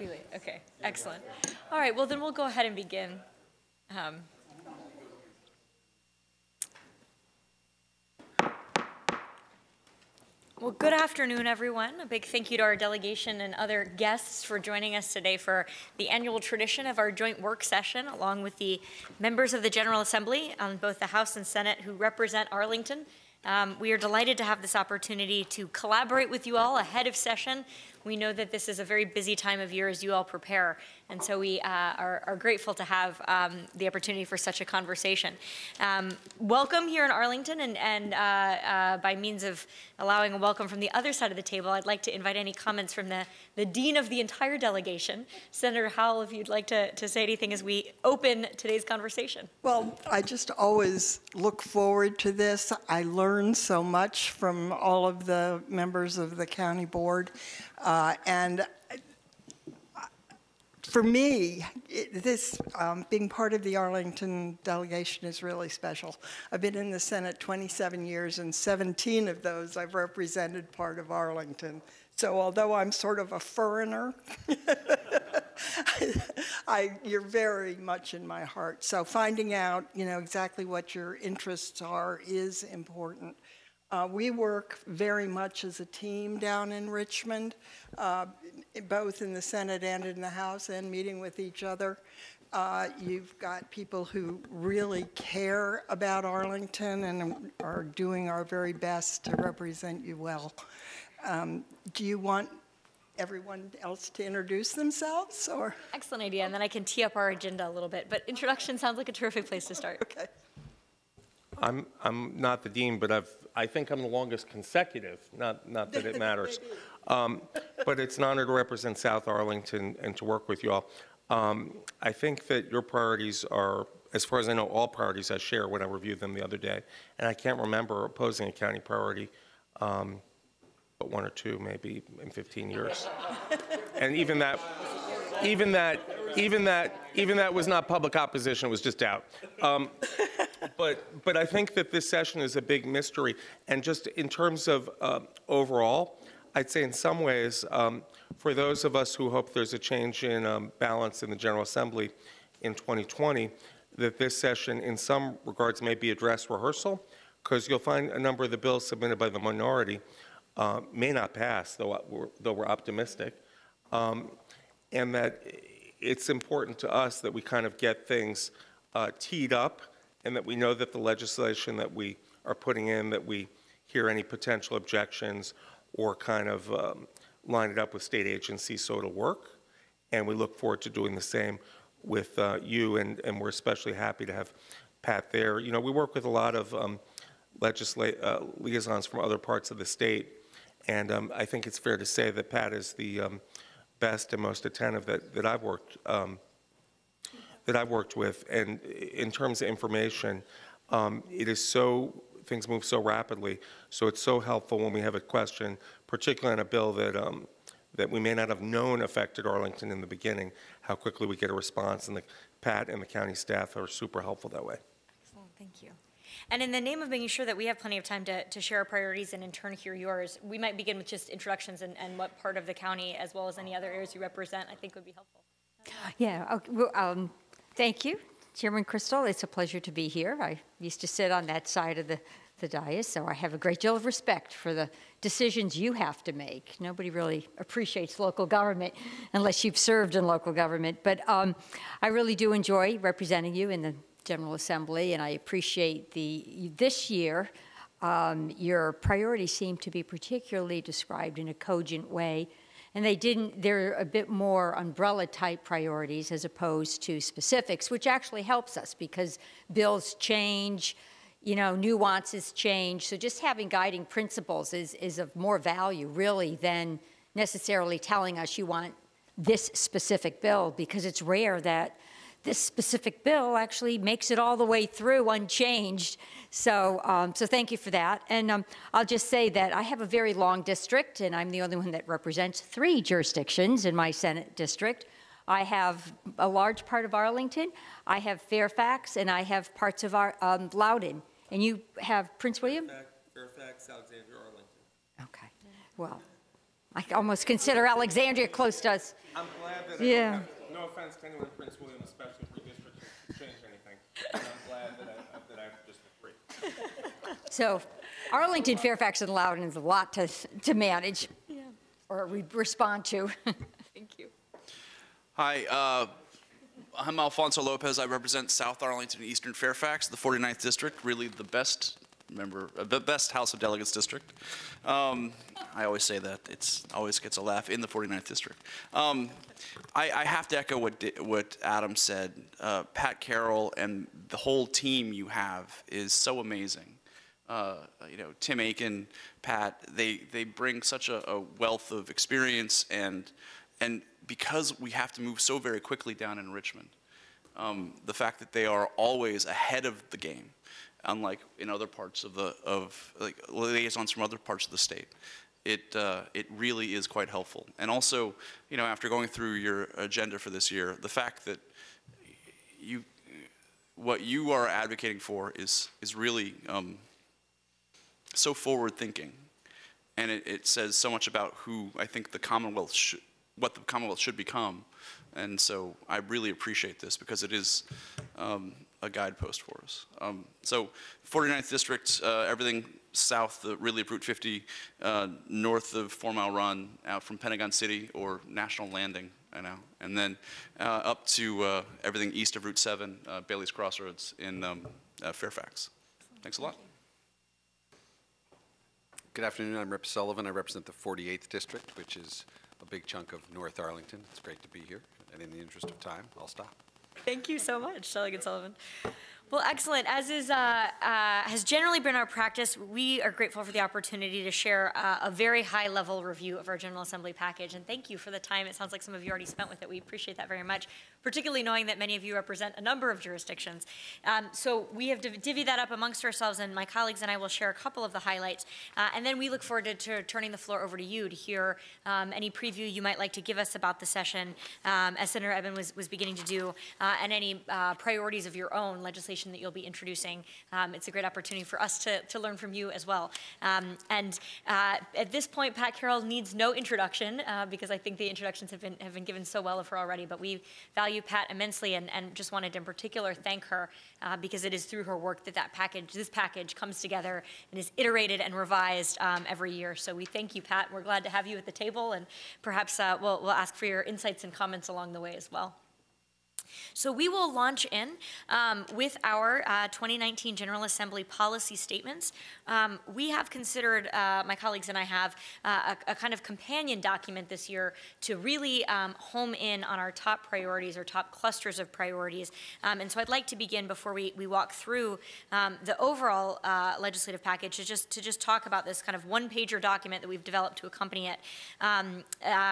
Be late. Okay, excellent. All right, well, then we'll go ahead and begin. Well, good afternoon, everyone. A big thank you to our delegation and other guests for joining us today for the annual tradition of our joint work session, along with the members of the General Assembly on both the House and Senate who represent Arlington. We are delighted to have this opportunity to collaborate with you all ahead of session. We know that this is a very busy time of year as you all prepare, and so we are grateful to have the opportunity for such a conversation. Welcome here in Arlington, and by means of allowing a welcome from the other side of the table, I'd like to invite any comments from the Dean of the entire delegation. Senator Howell, if you'd like to say anything as we open today's conversation. Well, I just always look forward to this. I learn so much from all of the members of the county board. And for me, being part of the Arlington delegation is really special. I've been in the Senate 27 years, and 17 of those I've represented part of Arlington. So although I'm sort of a foreigner, you're very much in my heart. So finding out, exactly what your interests are is important. We work very much as a team down in Richmond, both in the Senate and in the House, and meeting with each other. You've got people who really care about Arlington and are doing our very best to represent you well. Do you want everyone else to introduce themselves, or? Excellent idea, and then I can tee up our agenda a little bit, but introduction sounds like a terrific place to start. Okay. I'm not the dean, but I think I'm the longest consecutive, not that it matters. But it's an honor to represent South Arlington and to work with you all. I think that your priorities are, as far as I know, all priorities I share when I reviewed them the other day. And I can't remember opposing a county priority, but one or two maybe in 15 years. And even that was not public opposition, it was just doubt. But I think that this session is a big mystery. And just in terms of overall, I'd say in some ways, for those of us who hope there's a change in balance in the General Assembly in 2020, that this session in some regards may be a dress rehearsal, because you'll find a number of the bills submitted by the minority may not pass, though we're optimistic, and that it's important to us that we kind of get things teed up, and that we know that the legislation that we are putting in, that we hear any potential objections or kind of line it up with state agencies so it'll work. And we look forward to doing the same with you, and we're especially happy to have Pat there. We work with a lot of liaisons from other parts of the state, and I think it's fair to say that Pat is the best and most attentive that I've worked with. And in terms of information, things move so rapidly, so it's so helpful when we have a question, particularly on a bill that we may not have known affected Arlington in the beginning, how quickly we get a response, and Pat and the county staff are super helpful that way. Excellent, thank you. And in the name of making sure that we have plenty of time to share our priorities and in turn hear yours, we might begin with just introductions and what part of the county, as well as any other areas you represent, I think would be helpful. Yeah, okay, well, thank you, Chairman Crystal. It's a pleasure to be here. I used to sit on that side of the dais, so I have a great deal of respect for the decisions you have to make. Nobody really appreciates local government unless you've served in local government. But I really do enjoy representing you in the General Assembly, and I appreciate this year, your priorities seem to be particularly described in a cogent way. And they're a bit more umbrella type priorities as opposed to specifics, which actually helps us because bills change, nuances change. So just having guiding principles is of more value really than necessarily telling us you want this specific bill, because it's rare that this specific bill actually makes it all the way through unchanged. So, so thank you for that. And I'll just say that I have a very long district, and I'm the only one that represents 3 jurisdictions in my Senate district. I have a large part of Arlington, I have Fairfax, and I have parts of Loudoun. And you have Prince William? Fairfax, Alexandria, Arlington. Okay. Well, I almost consider Alexandria close to us. I'm glad that I Yeah. don't have, no offense to anyone in Prince William, especially for districts to change anything. And I'm glad that I have just the 3. So Arlington, Fairfax, and Loudoun is a lot to manage or respond to. Thank you. Hi, I'm Alfonso Lopez. I represent South Arlington and Eastern Fairfax, the 49th District, really the best the best House of Delegates district. I always say that. It always gets a laugh in the 49th District. I have to echo what Adam said. Pat Carroll and the whole team you have is so amazing. Tim Aiken, Pat, they bring such a wealth of experience, and because we have to move so very quickly down in Richmond, the fact that they are always ahead of the game, unlike in other parts of like liaisons from other parts of the state, it really is quite helpful. And also, after going through your agenda for this year, the fact that what you are advocating for is really so forward-thinking, and it says so much about who I think the Commonwealth what the Commonwealth should become, and so I really appreciate this because it is a guidepost for us. So 49th District, everything south, really of Route 50, north of 4 Mile Run, out from Pentagon City or National Landing, and then up to everything east of Route 7, Bailey's Crossroads in Fairfax. Thanks a lot. Good afternoon, I'm Rip Sullivan. I represent the 48th District, which is a big chunk of North Arlington. It's great to be here, and in the interest of time, I'll stop. Thank you so much, Delegate Sullivan. Well, excellent. As has generally been our practice, we are grateful for the opportunity to share a very high-level review of our General Assembly package, and thank you for the time. It sounds like some of you already spent with it. We appreciate that very much, particularly knowing that many of you represent a number of jurisdictions. So we have divvied that up amongst ourselves, and my colleagues and I will share a couple of the highlights, and then we look forward to turning the floor over to you to hear any preview you might like to give us about the session, as Senator Eben was beginning to do, and any priorities of your own legislation that you'll be introducing. It's a great opportunity for us to learn from you as well. And at this point, Pat Carroll needs no introduction because I think the introductions have been given so well of her already, but we value Pat immensely and just wanted to in particular thank her because it is through her work that this package comes together and is iterated and revised every year. So we thank you, Pat. We're glad to have you at the table, and perhaps we'll ask for your insights and comments along the way as well. So we will launch in with our 2019 General Assembly policy statements. We have considered, my colleagues and I have, a kind of companion document this year to really home in on our top priorities or top clusters of priorities. And so I'd like to begin before we walk through the overall legislative package to just talk about this kind of one-pager document that we've developed to accompany it,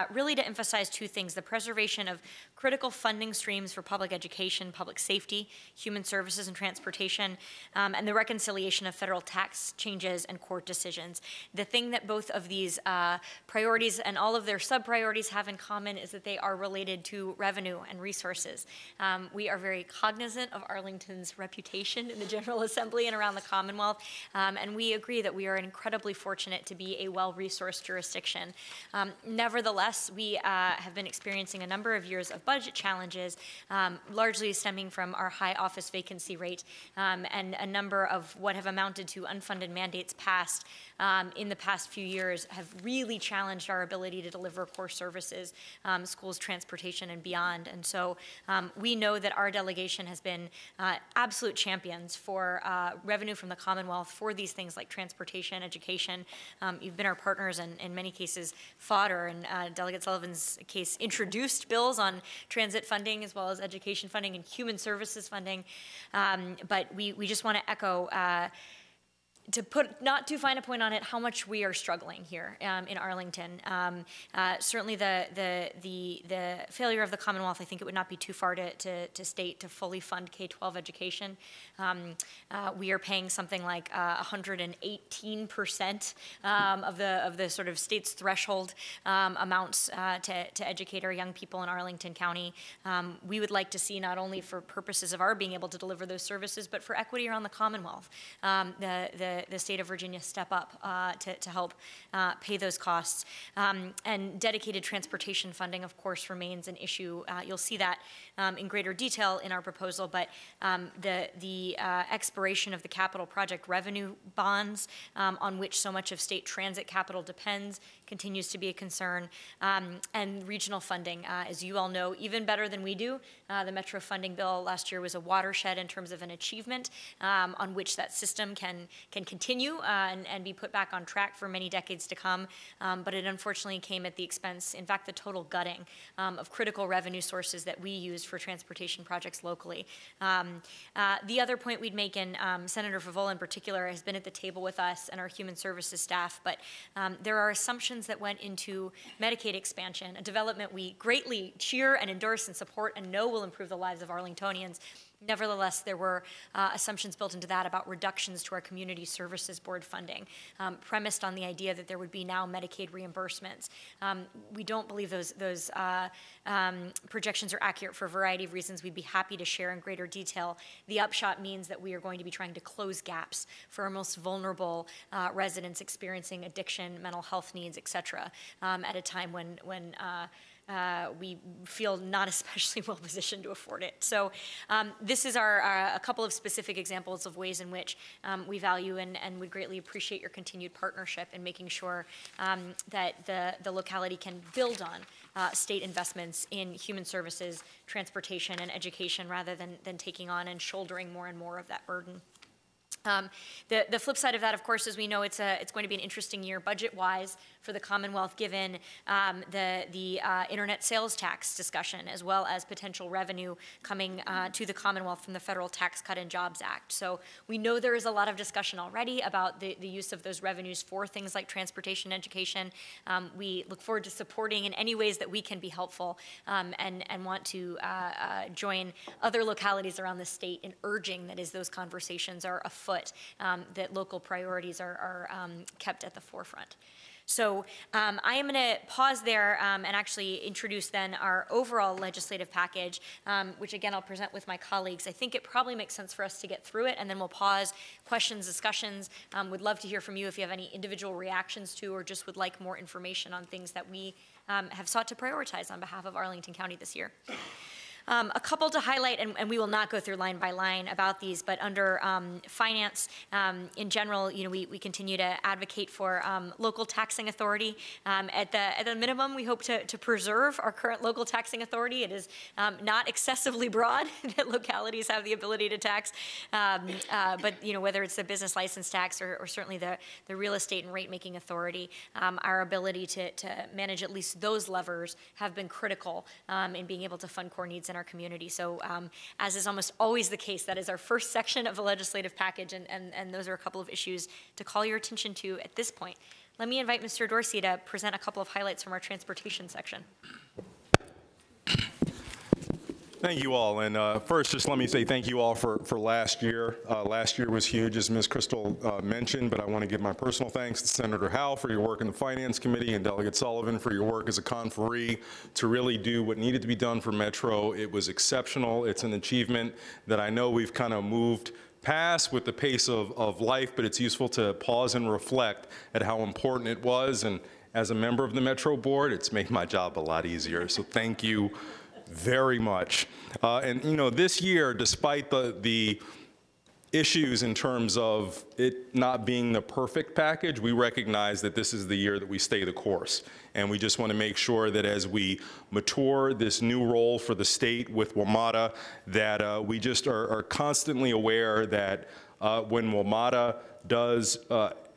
really to emphasize two things: the preservation of critical funding streams for public education, public safety, human services, and transportation, and the reconciliation of federal tax changes and court decisions. The thing that both of these priorities and all of their sub-priorities have in common is that they are related to revenue and resources. We are very cognizant of Arlington's reputation in the General Assembly and around the Commonwealth, and we agree that we are incredibly fortunate to be a well-resourced jurisdiction. Nevertheless, we have been experiencing a number of years of budget challenges, largely stemming from our high office vacancy rate and a number of what have amounted to unfunded mandates passed in the past few years have really challenged our ability to deliver core services, schools, transportation, and beyond. And so we know that our delegation has been absolute champions for revenue from the Commonwealth for these things like transportation, education. You've been our partners and in many cases fodder, in Delegate Sullivan's case, introduced bills on transit funding as well as education funding and human services funding. But we just want to echo, to put not too fine a point on it, how much we are struggling here in Arlington. Certainly the failure of the Commonwealth, I think it would not be too far to state to fully fund K-12 education. We are paying something like 118% of the sort of state's threshold amounts to educate our young people in Arlington County. We would like to see, not only for purposes of our being able to deliver those services, but for equity around the Commonwealth. The the state of Virginia step up to help pay those costs. And dedicated transportation funding, of course, remains an issue. You'll see that in greater detail in our proposal, but the expiration of the capital project revenue bonds on which so much of state transit capital depends continues to be a concern. And regional funding, as you all know, even better than we do, the Metro funding bill last year was a watershed in terms of an achievement on which that system can continue and be put back on track for many decades to come. But it unfortunately came at the expense, in fact, the total gutting of critical revenue sources that we use for transportation projects locally. The other point we'd make, and Senator Favola in particular has been at the table with us and our human services staff, but there are assumptions that went into Medicaid expansion, a development we greatly cheer and endorse and support and know will improve the lives of Arlingtonians. Nevertheless, there were assumptions built into that about reductions to our Community Services Board funding, premised on the idea that there would be now Medicaid reimbursements. We don't believe those projections are accurate for a variety of reasons we'd be happy to share in greater detail. The upshot means that we are going to be trying to close gaps for our most vulnerable residents experiencing addiction, mental health needs, et cetera, at a time when we feel not especially well positioned to afford it. So this is a couple of specific examples of ways in which we value and would greatly appreciate your continued partnership in making sure that the locality can build on state investments in human services, transportation, and education rather than taking on and shouldering more and more of that burden. The flip side of that, of course, is we know it's going to be an interesting year budget-wise for the Commonwealth, given the internet sales tax discussion, as well as potential revenue coming to the Commonwealth from the Federal Tax Cut and Jobs Act. So we know there is a lot of discussion already about the use of those revenues for things like transportation, education. We look forward to supporting in any ways that we can be helpful, and want to join other localities around the state in urging that as those conversations are afoot, that local priorities are kept at the forefront. So I am going to pause there and actually introduce then our overall legislative package, which again I'll present with my colleagues. I think it probably makes sense for us to get through it, and then we'll pause, questions, discussions. Would love to hear from you if you have any individual reactions to or just would like more information on things that we have sought to prioritize on behalf of Arlington County this year. A couple to highlight, and we will not go through line by line about these, but under finance in general, we continue to advocate for local taxing authority. At the minimum, we hope to preserve our current local taxing authority. It is not excessively broad that localities have the ability to tax, but whether it's the business license tax or certainly the real estate and rate making authority, our ability to manage at least those levers have been critical in being able to fund core needs in our community. So as is almost always the case, that is our first section of the legislative package, and those are a couple of issues to call your attention to at this point. Let me invite Mr. Dorsey to present a couple of highlights from our transportation section. Thank you all, and first just let me say thank you all for last year. Last year was huge, as Ms. Crystal mentioned, but I want to give my personal thanks to Senator Howell for your work in the Finance Committee and Delegate Sullivan for your work as a conferee to really do what needed to be done for Metro. It was exceptional. It's an achievement that I know we've kind of moved past with the pace of life, but it's useful to pause and reflect at how important it was, and as a member of the Metro Board, it's made my job a lot easier, so thank you very much. And this year, despite the issues in terms of it not being the perfect package, we recognize that this is the year that we stay the course. And we just want to make sure that as we mature this new role for the state with WMATA, that we just are constantly aware that when WMATA does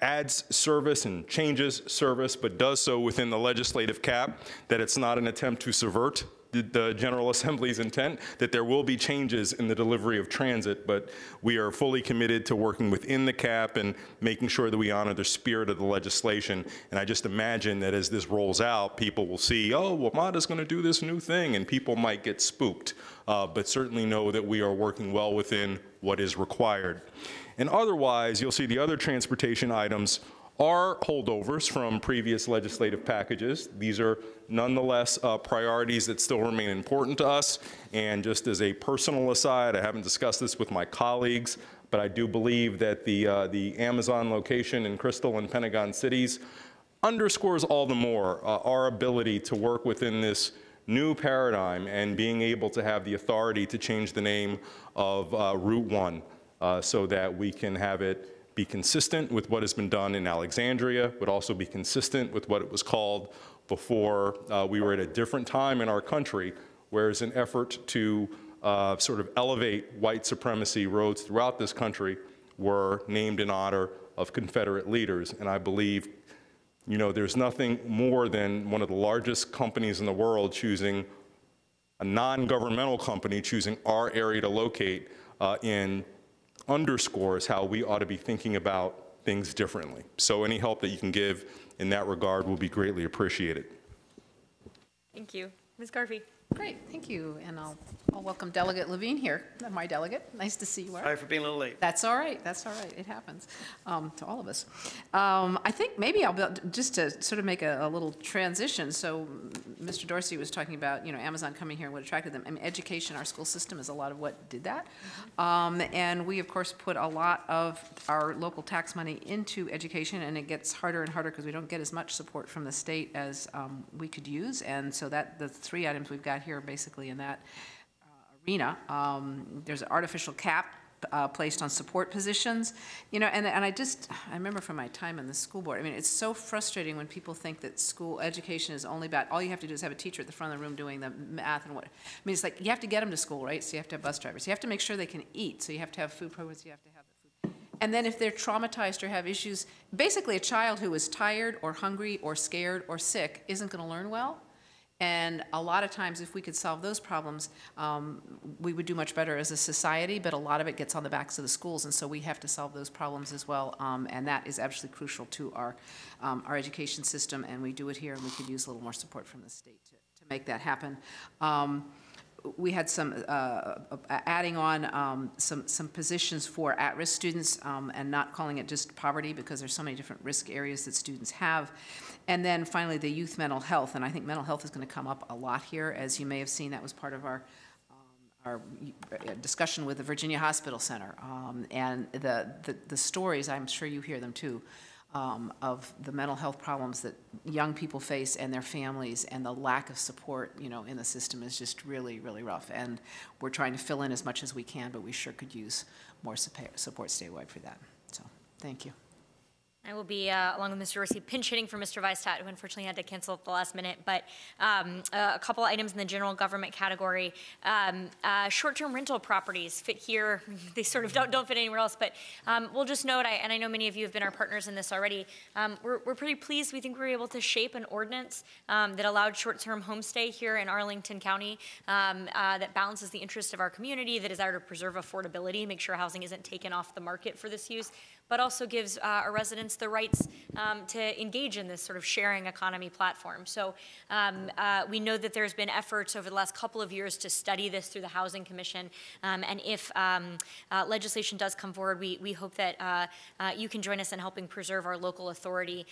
adds service and changes service, but does so within the legislative cap, that it's not an attempt to subvert the General Assembly's intent, that there will be changes in the delivery of transit, but we are fully committed to working within the cap and making sure that we honor the spirit of the legislation. And I just imagine that as this rolls out, people will see, oh, WMATA's going to do this new thing, and people might get spooked, but certainly know that we are working well within what is required. And otherwise, you'll see the other transportation items are holdovers from previous legislative packages. These are nonetheless priorities that still remain important to us. And just as a personal aside, I haven't discussed this with my colleagues, but I do believe that the Amazon location in Crystal and Pentagon cities underscores all the more our ability to work within this new paradigm and being able to have the authority to change the name of Route 1 so that we can have it be consistent with what has been done in Alexandria, but also be consistent with what it was called before we were at a different time in our country, whereas an effort to sort of elevate white supremacy roads throughout this country were named in honor of Confederate leaders. And I believe, you know, there's nothing more than one of the largest companies in the world choosing, a non-governmental company choosing our area to locate in underscores how we ought to be thinking about things differently. So any help that you can give in that regard will be greatly appreciated. Thank you. Ms. Garvey. Great, thank you. And I'll welcome Delegate Levine here, my delegate. Nice to see you. Sorry for being a little late. That's all right. That's all right. It happens to all of us. I think maybe just to sort of make a little transition. So Mr. Dorsey was talking about, you know, Amazon coming here and what attracted them. I mean, education, our school system is a lot of what did that. And we, of course, put a lot of our local tax money into education, and it gets harder and harder because we don't get as much support from the state as we could use. And so that the three items we've got here are basically in that arena. There's an artificial cap placed on support positions, you know, and I remember from my time on the school board, I mean, it's so frustrating when people think that school education is only about, all you have to do is have a teacher at the front of the room doing the math and what, I mean, it's like, you have to get them to school, right? So you have to have bus drivers. You have to make sure they can eat, so you have to have food programs, you have to have the food. And then if they're traumatized or have issues, basically a child who is tired or hungry or scared or sick isn't going to learn well. And a lot of times, if we could solve those problems, we would do much better as a society, but a lot of it gets on the backs of the schools, and so we have to solve those problems as well, and that is absolutely crucial to our education system, and we do it here, and we could use a little more support from the state to make that happen. We had some, adding on some positions for at-risk students and not calling it just poverty because there's so many different risk areas that students have. And then finally, the youth mental health, and I think mental health is going to come up a lot here. As you may have seen, that was part of our discussion with the Virginia Hospital Center. And the stories, I'm sure you hear them too, of the mental health problems that young people face and their families, and the lack of support, you know, in the system is just really, really rough. And we're trying to fill in as much as we can, but we sure could use more support statewide for that. So, thank you. I will be, along with Mr. Dorsey, pinch hitting for Mr. Weistat, who unfortunately had to cancel at the last minute. But a couple items in the general government category. Short-term rental properties fit here. They sort of don't fit anywhere else. But we'll just note, and I know many of you have been our partners in this already, we're pretty pleased. We think we were able to shape an ordinance that allowed short-term homestay here in Arlington County that balances the interest of our community, the desire to preserve affordability, make sure housing isn't taken off the market for this use, but also gives our residents the rights to engage in this sort of sharing economy platform. So we know that there's been efforts over the last couple of years to study this through the Housing Commission, and if legislation does come forward, we hope that you can join us in helping preserve our local authority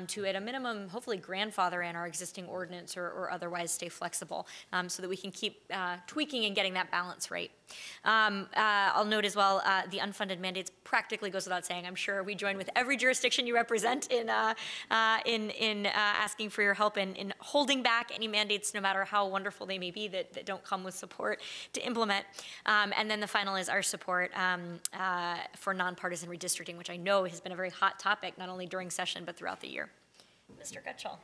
to, at a minimum, hopefully grandfather in our existing ordinance or otherwise stay flexible so that we can keep tweaking and getting that balance right. I'll note as well, the unfunded mandates practically goes without saying. I'm sure we join with every jurisdiction you represent in asking for your help in holding back any mandates, no matter how wonderful they may be, that don't come with support to implement. And then the final is our support for nonpartisan redistricting, which I know has been a very hot topic, not only during session, but throughout the year. Mr. Gutschall.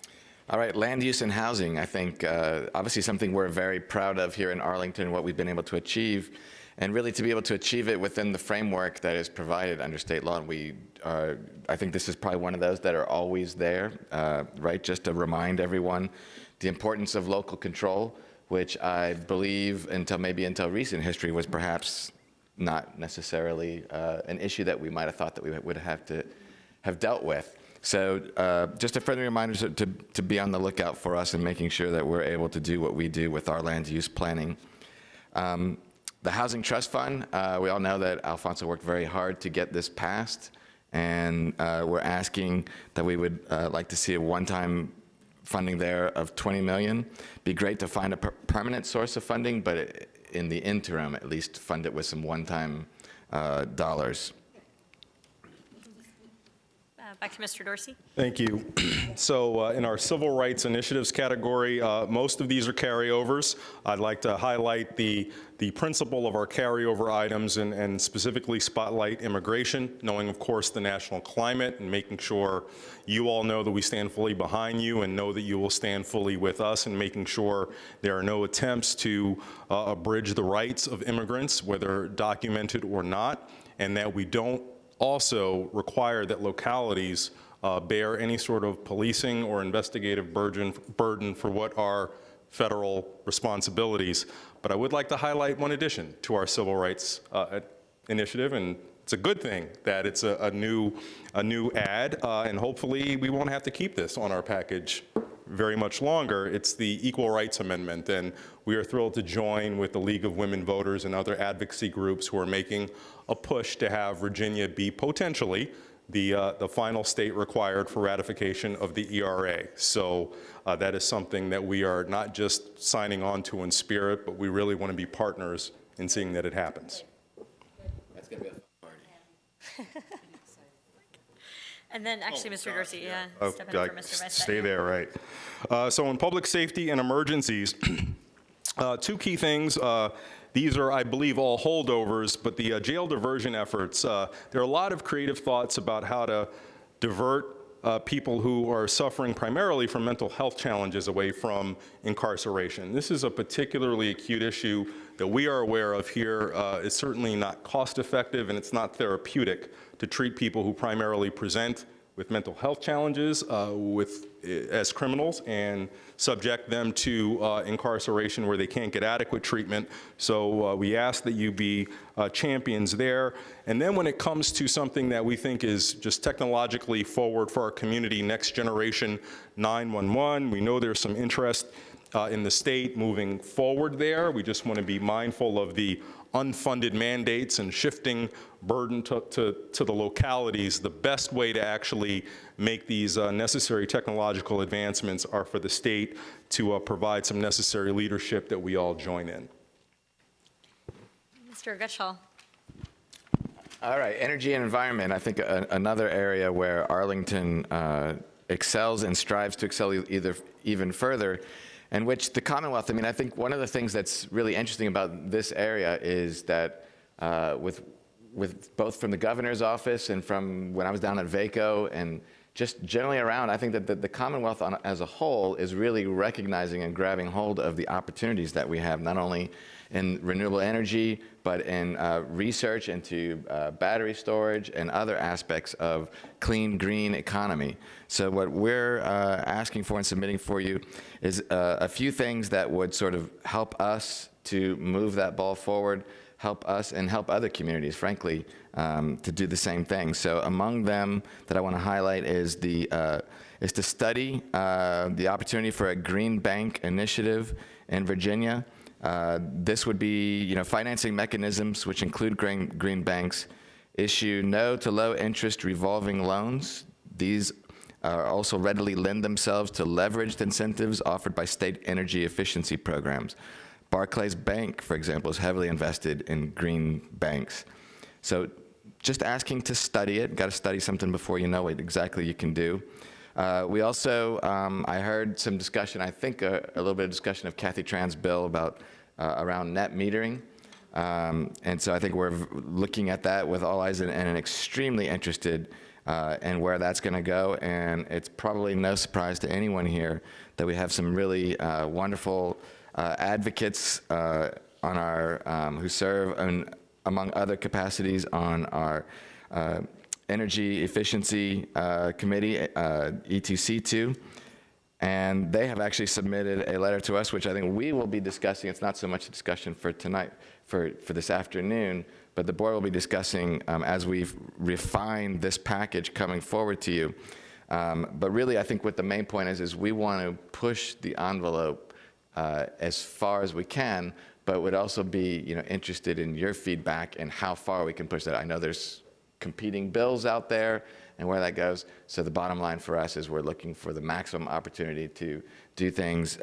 All right, land use and housing, I think obviously something we're very proud of here in Arlington, what we've been able to achieve, and really to be able to achieve it within the framework that is provided under state law. And I think this is probably one of those that are always there, right? Just to remind everyone the importance of local control, which I believe until recent history was perhaps not necessarily an issue that we might have thought that we would have to have dealt with. So just a friendly reminder to be on the lookout for us and making sure that we're able to do what we do with our land use planning. The Housing Trust Fund, we all know that Alfonso worked very hard to get this passed, and we're asking that we would like to see a one-time funding there of $20 million. Be great to find a permanent source of funding, but in the interim, at least fund it with some one-time dollars. Back to Mr. Dorsey. Thank you. So in our civil rights initiatives category, most of these are carryovers. I'd like to highlight the principle of our carryover items and specifically spotlight immigration, knowing, of course, the national climate and making sure you all know that we stand fully behind you and know that you will stand fully with us, and making sure there are no attempts to abridge the rights of immigrants, whether documented or not, and that we don't also require that localities bear any sort of policing or investigative burden for what are federal responsibilities. But I would like to highlight one addition to our civil rights initiative, and it's a good thing that it's a new ad, and hopefully we won't have to keep this on our package very much longer. It's the Equal Rights Amendment, and we are thrilled to join with the League of Women Voters and other advocacy groups who are making a push to have Virginia be potentially the final state required for ratification of the ERA. So that is something that we are not just signing on to in spirit, but we really want to be partners in seeing that it happens. That's going to be a fun party. And then actually, Mr. Dorsey, step in for Mr. Vice. Stay there, right. So in public safety and emergencies, two key things. These are, I believe, all holdovers, but the jail diversion efforts, there are a lot of creative thoughts about how to divert people who are suffering primarily from mental health challenges away from incarceration. This is a particularly acute issue that we are aware of here. It's certainly not cost effective, and it's not therapeutic to treat people who primarily present with mental health challenges as criminals and subject them to incarceration where they can't get adequate treatment. So we ask that you be champions there. And then when it comes to something that we think is just technologically forward for our community, next generation 911, we know there's some interest in the state moving forward there. We just want to be mindful of the unfunded mandates and shifting burden to the localities. The best way to actually make these necessary technological advancements are for the state to provide some necessary leadership that we all join in. Mr. Gutschall. All right, energy and environment. I think another area where Arlington excels and strives to excel even further, and which the Commonwealth, I mean, I think one of the things that's really interesting about this area is that with both from the governor's office and from when I was down at VACO and just generally around, I think that the Commonwealth as a whole is really recognizing and grabbing hold of the opportunities that we have, not only in renewable energy, but in research into battery storage and other aspects of clean, green economy. So what we're asking for and submitting for you is a few things that would sort of help us to move that ball forward, help us and help other communities, frankly, to do the same thing. So among them that I want to highlight is to study the opportunity for a green bank initiative in Virginia. This would be, financing mechanisms which include green banks, issue no to low interest revolving loans. These also readily lend themselves to leveraged incentives offered by state energy efficiency programs. Barclays Bank, for example, is heavily invested in green banks. So just asking to study it. Got to study something before you know what exactly you can do. We also, I heard some discussion, I think a little bit of discussion of Kathy Tran's bill about around net metering. And so I think we're looking at that with all eyes and extremely interested in where that's going to go. And it's probably no surprise to anyone here that we have some really wonderful advocates on our who serve among other capacities on our Energy Efficiency Committee, E2C2, and they have actually submitted a letter to us, which I think we will be discussing. It's not so much a discussion for tonight, for this afternoon, but the board will be discussing as we've refined this package coming forward to you. But really, I think what the main point is we want to push the envelope as far as we can, but would also be interested in your feedback and how far we can push that. I know there's competing bills out there and where that goes. So the bottom line for us is we're looking for the maximum opportunity to do things,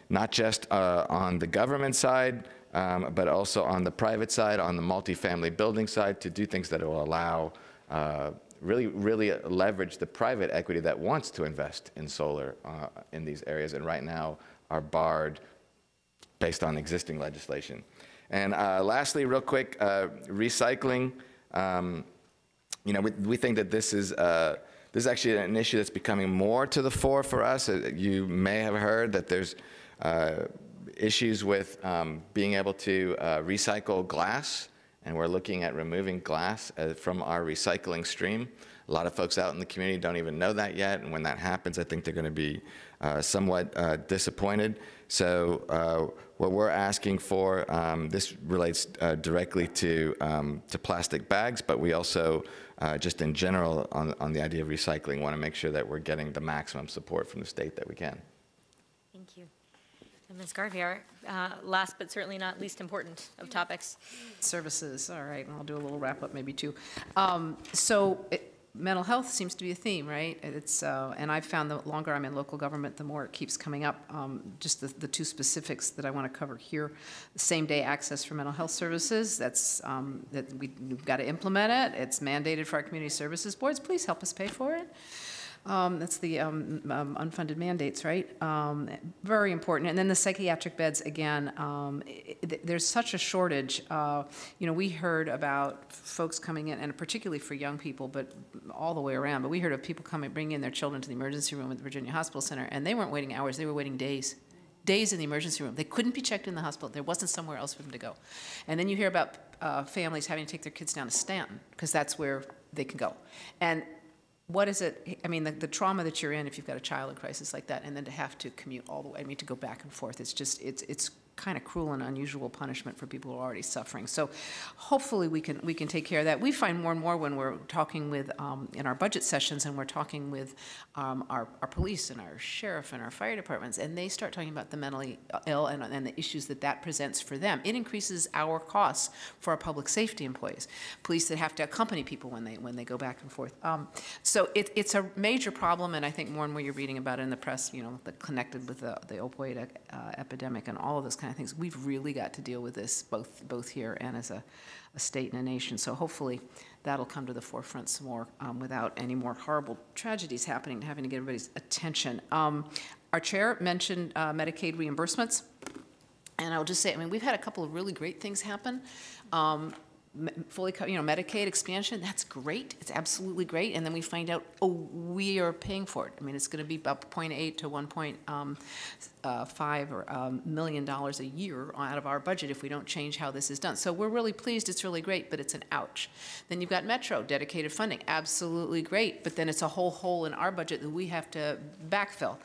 not just on the government side, but also on the private side, on the multifamily building side, to do things that will allow really leverage the private equity that wants to invest in solar in these areas, and right now are barred based on existing legislation. And lastly, real quick, recycling. We think that this is actually an issue that's becoming more to the fore for us. You may have heard that there's issues with being able to recycle glass, and we're looking at removing glass from our recycling stream. A lot of folks out in the community don't even know that yet, and when that happens, I think they're going to be somewhat disappointed. So what we're asking for, this relates directly to plastic bags, but we also, just in general, on the idea of recycling, want to make sure that we're getting the maximum support from the state that we can. Thank you. And Ms. Garvey, last but certainly not least important of topics. Services, all right, and I'll do a little wrap up maybe too. Mental health seems to be a theme, right? And I've found the longer I'm in local government, the more it keeps coming up. Just the two specifics that I want to cover here: the same-day access for mental health services. That we've got to implement it. It's mandated for our community services boards. Please help us pay for it. That's the unfunded mandates, right? Very important. And then the psychiatric beds, again, there's such a shortage. We heard about folks coming in, and particularly for young people, but all the way around. But we heard of people bringing in their children to the emergency room at the Virginia Hospital Center, and they weren't waiting hours, they were waiting days. Days in the emergency room. They couldn't be checked in the hospital. There wasn't somewhere else for them to go. And then you hear about families having to take their kids down to Stanton, because that's where they can go. And what is it, I mean, the trauma that you're in if you've got a child in crisis like that, and then to have to commute all the way, to go back and forth, it's just, it's kind of cruel and unusual punishment for people who are already suffering. So hopefully we can take care of that. We find more and more when we're talking with, in our budget sessions, and we're talking with our police and our sheriff and our fire departments, and they start talking about the mentally ill and the issues that presents for them. It increases our costs for our public safety employees, police that have to accompany people when they go back and forth. So it's a major problem, and I think more and more you're reading about it in the press, connected with the opioid epidemic and all of those kind of things. We've really got to deal with this both here and as a state and a nation. So hopefully that'll come to the forefront some more without any more horrible tragedies happening, having to get everybody's attention. Our chair mentioned Medicaid reimbursements, and I'll just say, we've had a couple of really great things happen. Fully, Medicaid expansion, that's great. It's absolutely great. And then we find out, we are paying for it. It's going to be about 0.8 to 1.5 million dollars a year out of our budget if we don't change how this is done. So we're really pleased. It's really great, but it's an ouch. Then you've got Metro, dedicated funding, absolutely great. But then it's a whole hole in our budget that we have to backfill.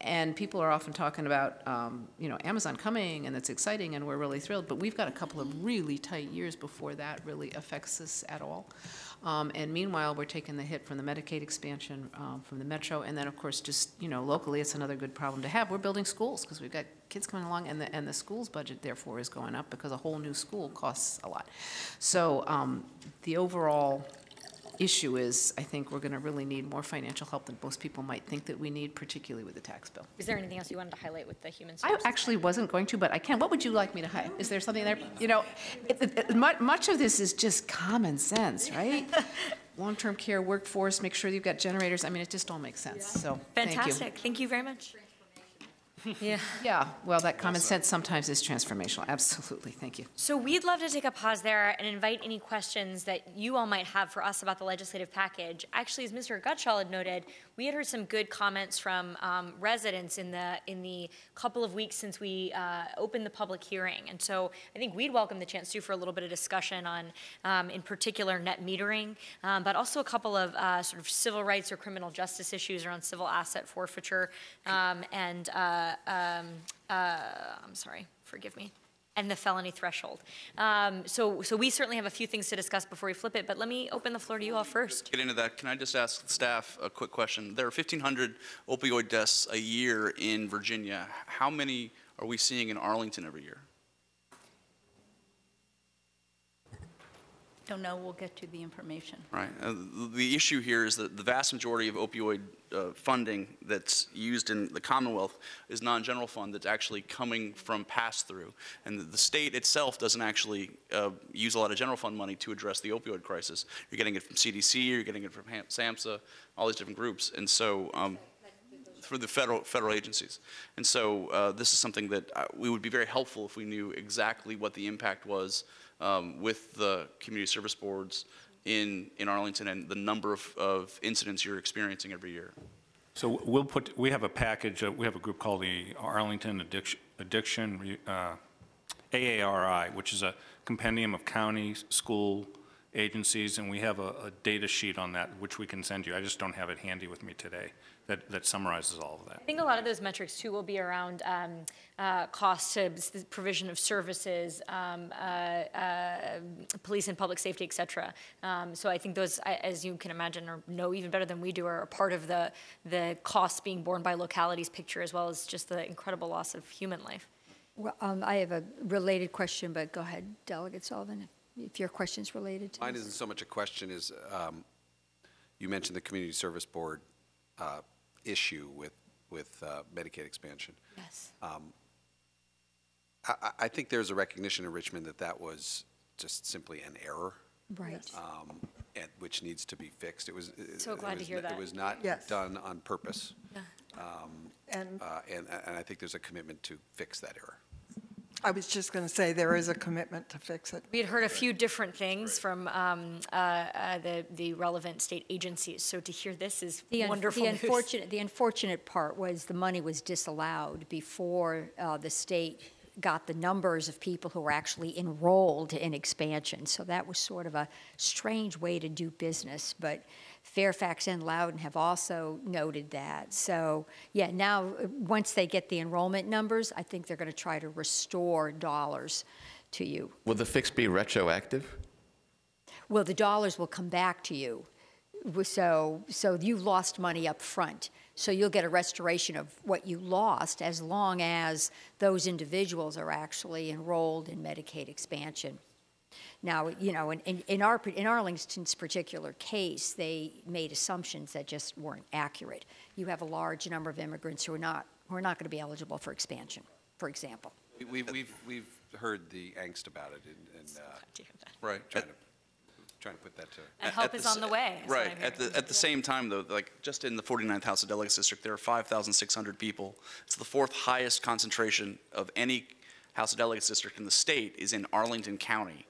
And people are often talking about, Amazon coming, and that's exciting, and we're really thrilled. But we've got a couple of really tight years before that really affects us at all. And meanwhile, we're taking the hit from the Medicaid expansion, from the Metro, and then, of course, just, locally, it's another good problem to have. We're building schools because we've got kids coming along, and the school's budget, therefore, is going up because a whole new school costs a lot. So the overall issue is, I think we're going to really need more financial help than most people might think that we need, particularly with the tax bill. Is there anything else you wanted to highlight with the human services? I actually wasn't going to, but I can. What would you like me to highlight? Is there something there? Much of this is just common sense, right? Long-term care, workforce, make sure you've got generators. It just all makes sense. So fantastic. Thank you very much. Yeah, well, that common sense sometimes is transformational. Absolutely. Thank you. So we'd love to take a pause there and invite any questions that you all might have for us about the legislative package. Actually, as Mr. Gutschall had noted, we had heard some good comments from residents in the couple of weeks since we opened the public hearing. And so I think we'd welcome the chance to for a little bit of discussion on, in particular, net metering, but also a couple of sort of civil rights or criminal justice issues around civil asset forfeiture and I'm sorry, forgive me, and the felony threshold. So we certainly have a few things to discuss before we flip it, but let me open the floor to you all first. Get into that. Can I just ask staff a quick question? There are 1,500 opioid deaths a year in Virginia. How many are we seeing in Arlington every year? don't know, we'll get you the information. Right. The issue here is that the vast majority of opioid funding that's used in the Commonwealth is non-general fund that's actually coming from pass-through. And the state itself doesn't actually use a lot of general fund money to address the opioid crisis. You're getting it from CDC, you're getting it from SAMHSA, all these different groups. And so through the federal agencies. And so this is something that we would be very helpful if we knew exactly what the impact was with the community service boards in Arlington and the number of incidents you're experiencing every year. So we have a package, we have a group called the Arlington Addiction, AARI, which is a compendium of counties, school agencies, and we have a data sheet on that, which we can send you. I just don't have it handy with me today that summarizes all of that. I think a lot of those metrics too will be around cost to the provision of services, police and public safety, et cetera. So I think those, as you can imagine, or know even better than we do, are a part of the costs being borne by localities picture, as well as just the incredible loss of human life. Well, I have a related question, but go ahead, Delegate Sullivan, if your question's related to Mine this. isn't so much a question as you mentioned the Community Service Board issue with Medicaid expansion. Yes. I think there's a recognition in Richmond that that was just simply an error. Right. And which needs to be fixed. It was So glad to hear that. It was not Yes. done on purpose. Yeah. And I think there's a commitment to fix that error. I was just going to say there is a commitment to fix it. We had heard a few different things from the relevant state agencies, so to hear this is wonderful news. The unfortunate part was the money was disallowed before the state got the numbers of people who were actually enrolled in expansion. So that was sort of a strange way to do business, but Fairfax and Loudoun have also noted that. So yeah, now once they get the enrollment numbers, I think they're going to try to restore dollars to you. Will the fix be retroactive? Well, the dollars will come back to you. So you lost money up front. So you'll get a restoration of what you lost as long as those individuals are actually enrolled in Medicaid expansion. Now, you know, in Arlington's particular case, they made assumptions that just weren't accurate. You have a large number of immigrants who are not going to be eligible for expansion, for example. We've heard the angst about it and Right. trying to put that to. And help is on the way. is what Right. I'm hearing. At the same time, though, like just in the 49th House of Delegates district, there are 5,600 people. It's the fourth highest concentration of any House of Delegates district in the state is in Arlington County.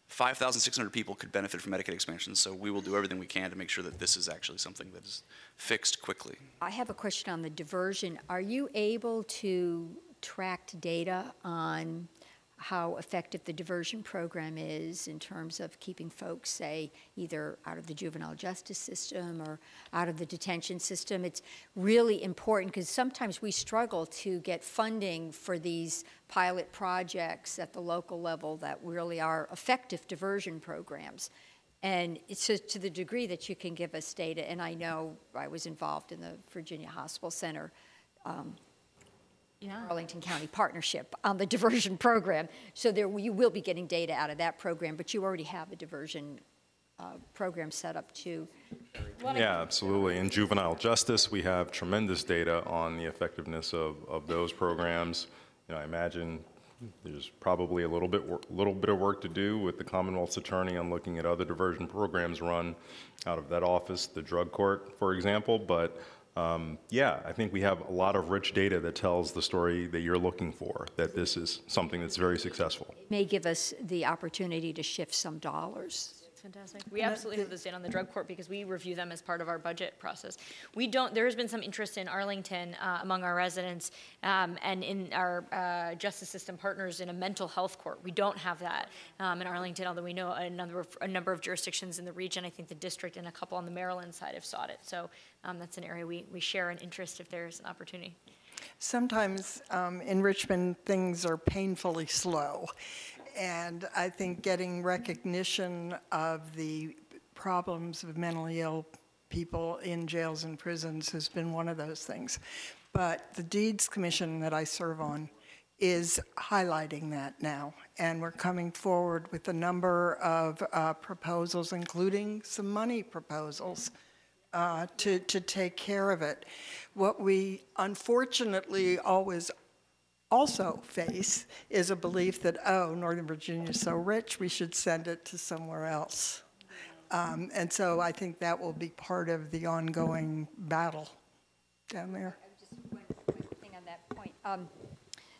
5,600 people could benefit from Medicaid expansion, so we will do everything we can to make sure that this is actually something that is fixed quickly. I have a question on the diversion. Are you able to track data on how effective the diversion program is in terms of keeping folks, say, either out of the juvenile justice system or out of the detention system? It's really important because sometimes we struggle to get funding for these pilot projects at the local level that really are effective diversion programs. And it's to the degree that you can give us data, and I know I was involved in the Virginia Hospital Center Arlington County Partnership on the diversion program. So you will be getting data out of that program, but you already have a diversion program set up too. Yeah, absolutely. In juvenile justice, we have tremendous data on the effectiveness of those programs. You know, I imagine there's probably a little bit of work to do with the Commonwealth's attorney on looking at other diversion programs run out of that office, the drug court, for example. But yeah, I think we have a lot of rich data that tells the story that you're looking for, that this is something that's very successful. It may give us the opportunity to shift some dollars. Fantastic. We absolutely have those data on the drug court because we review them as part of our budget process. There has been some interest in Arlington among our residents and in our justice system partners in a mental health court. We don't have that in Arlington, although we know a number of jurisdictions in the region. I think the district and a couple on the Maryland side have sought it. So that's an area we share an interest if there's an opportunity. Sometimes in Richmond, things are painfully slow. And I think getting recognition of the problems of mentally ill people in jails and prisons has been one of those things. But the Deeds Commission that I serve on is highlighting that now. And we're coming forward with a number of proposals, including some money proposals, to take care of it. What we unfortunately always also face is a belief that, oh, Northern Virginia is so rich, we should send it to somewhere else. And so I think that will be part of the ongoing battle down there. Just one thing on that point.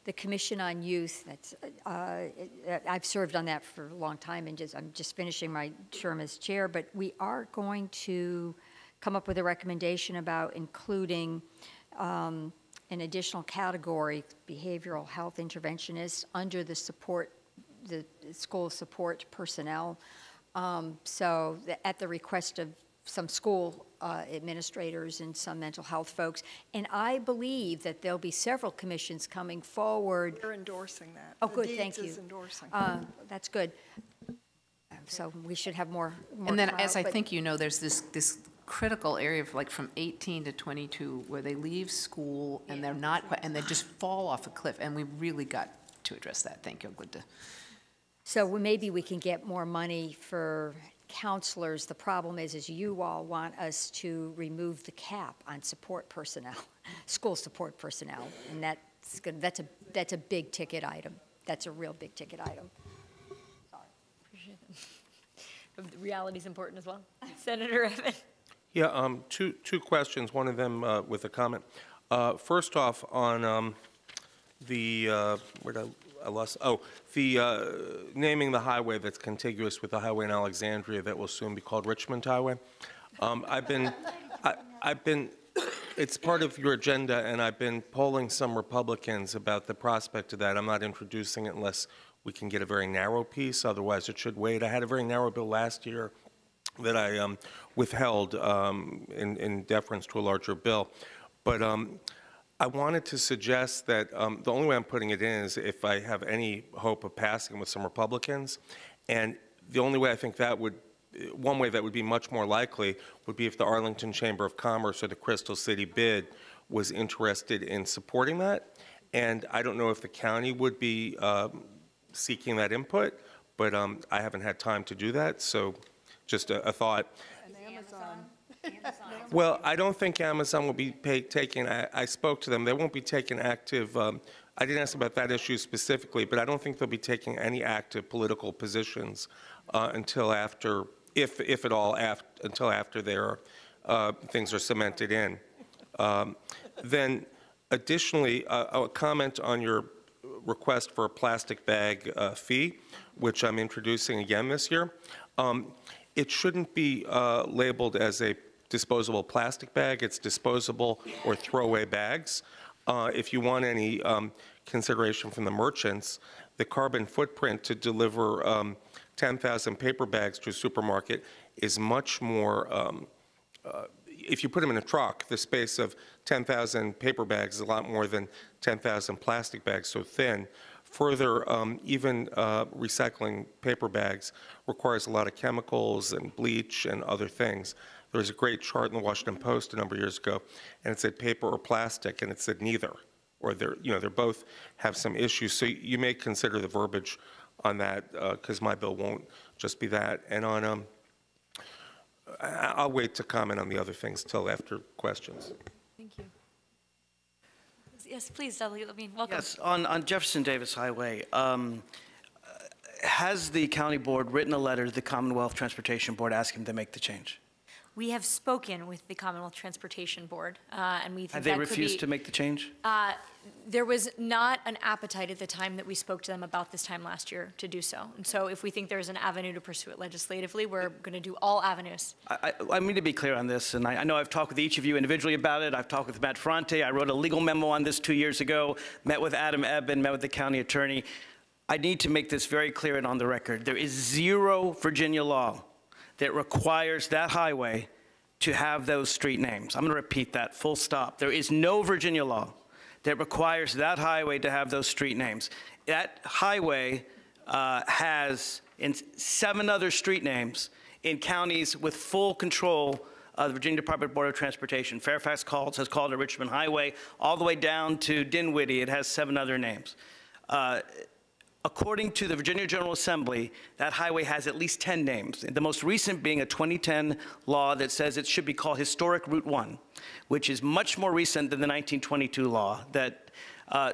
The Commission on Youth, that's, I've served on that for a long time, and I'm just finishing my term as chair, but we are going to come up with a recommendation about including an additional category, behavioral health interventionists, under the school support personnel. So at the request of some school administrators and some mental health folks. And I believe that there'll be several commissions coming forward. They're endorsing that. Oh, good, thank you. Is endorsing. That's good. So we should have more And then, clout, as I but- think you know, there's this critical area of like from 18 to 22 where they leave school and they're not, and they just fall off a cliff. And we really got to address that. Thank you. Good to. So maybe we can get more money for counselors. The problem is you all want us to remove the cap on support personnel, school support personnel, and that's a big ticket item. That's a real big ticket item. Sorry. Appreciate it. The reality is important as well. Senator Evan. Yeah, two questions, one of them with a comment. First off, on naming the highway that's contiguous with the highway in Alexandria that will soon be called Richmond Highway. It's part of your agenda, and I've been polling some Republicans about the prospect of that. I'm not introducing it unless we can get a very narrow piece, otherwise it should wait. I had a very narrow bill last year that I withheld in deference to a larger bill. But I wanted to suggest that the only way I'm putting it in is if I have any hope of passing with some Republicans. And the only way I think that would, one way that would be much more likely would be if the Arlington Chamber of Commerce or the Crystal City bid was interested in supporting that. And I don't know if the county would be seeking that input, but I haven't had time to do that, so just a thought. And Amazon. Well, I don't think Amazon will be taking, I spoke to them, they won't be taking active, I didn't ask about that issue specifically, but I don't think they'll be taking any active political positions until after, if at all, until after their things are cemented in. Then additionally, a comment on your request for a plastic bag fee, which I'm introducing again this year. It shouldn't be labeled as a disposable plastic bag. It's disposable or throwaway bags. If you want any consideration from the merchants, the carbon footprint to deliver 10,000 paper bags to a supermarket is much more, if you put them in a truck, the space of 10,000 paper bags is a lot more than 10,000 plastic bags, so thin. Further, even recycling paper bags requires a lot of chemicals and bleach and other things. There was a great chart in the Washington Post a number of years ago, and it said paper or plastic, and it said neither, or they're both have some issues. So you may consider the verbiage on that, because my bill won't just be that. And on, I'll wait to comment on the other things till after questions. Thank you. Yes, please, Delegate Levine. Welcome. Yes, on Jefferson Davis Highway, has the county board written a letter to the Commonwealth Transportation Board asking them to make the change? We have spoken with the Commonwealth Transportation Board, and we think Have they refused to make the change? There was not an appetite at the time that we spoke to them about this time last year to do so. And so if we think there's an avenue to pursue it legislatively, we're going to do all avenues. I need to be clear on this, and I know I've talked with each of you individually about it. I've talked with Matt Ferrante. I wrote a legal memo on this 2 years ago, met with Adam Eben, met with the county attorney. I need to make this very clear and on the record. There is zero Virginia law that requires that highway to have those street names. I'm going to repeat that, full stop. There is no Virginia law that requires that highway to have those street names. That highway has 7 other street names in counties with full control of the Virginia Department of Board of Transportation. Fairfax has called it Richmond Highway, all the way down to Dinwiddie. It has 7 other names. According to the Virginia General Assembly, that highway has at least 10 names, the most recent being a 2010 law that says it should be called Historic Route 1, which is much more recent than the 1922 law.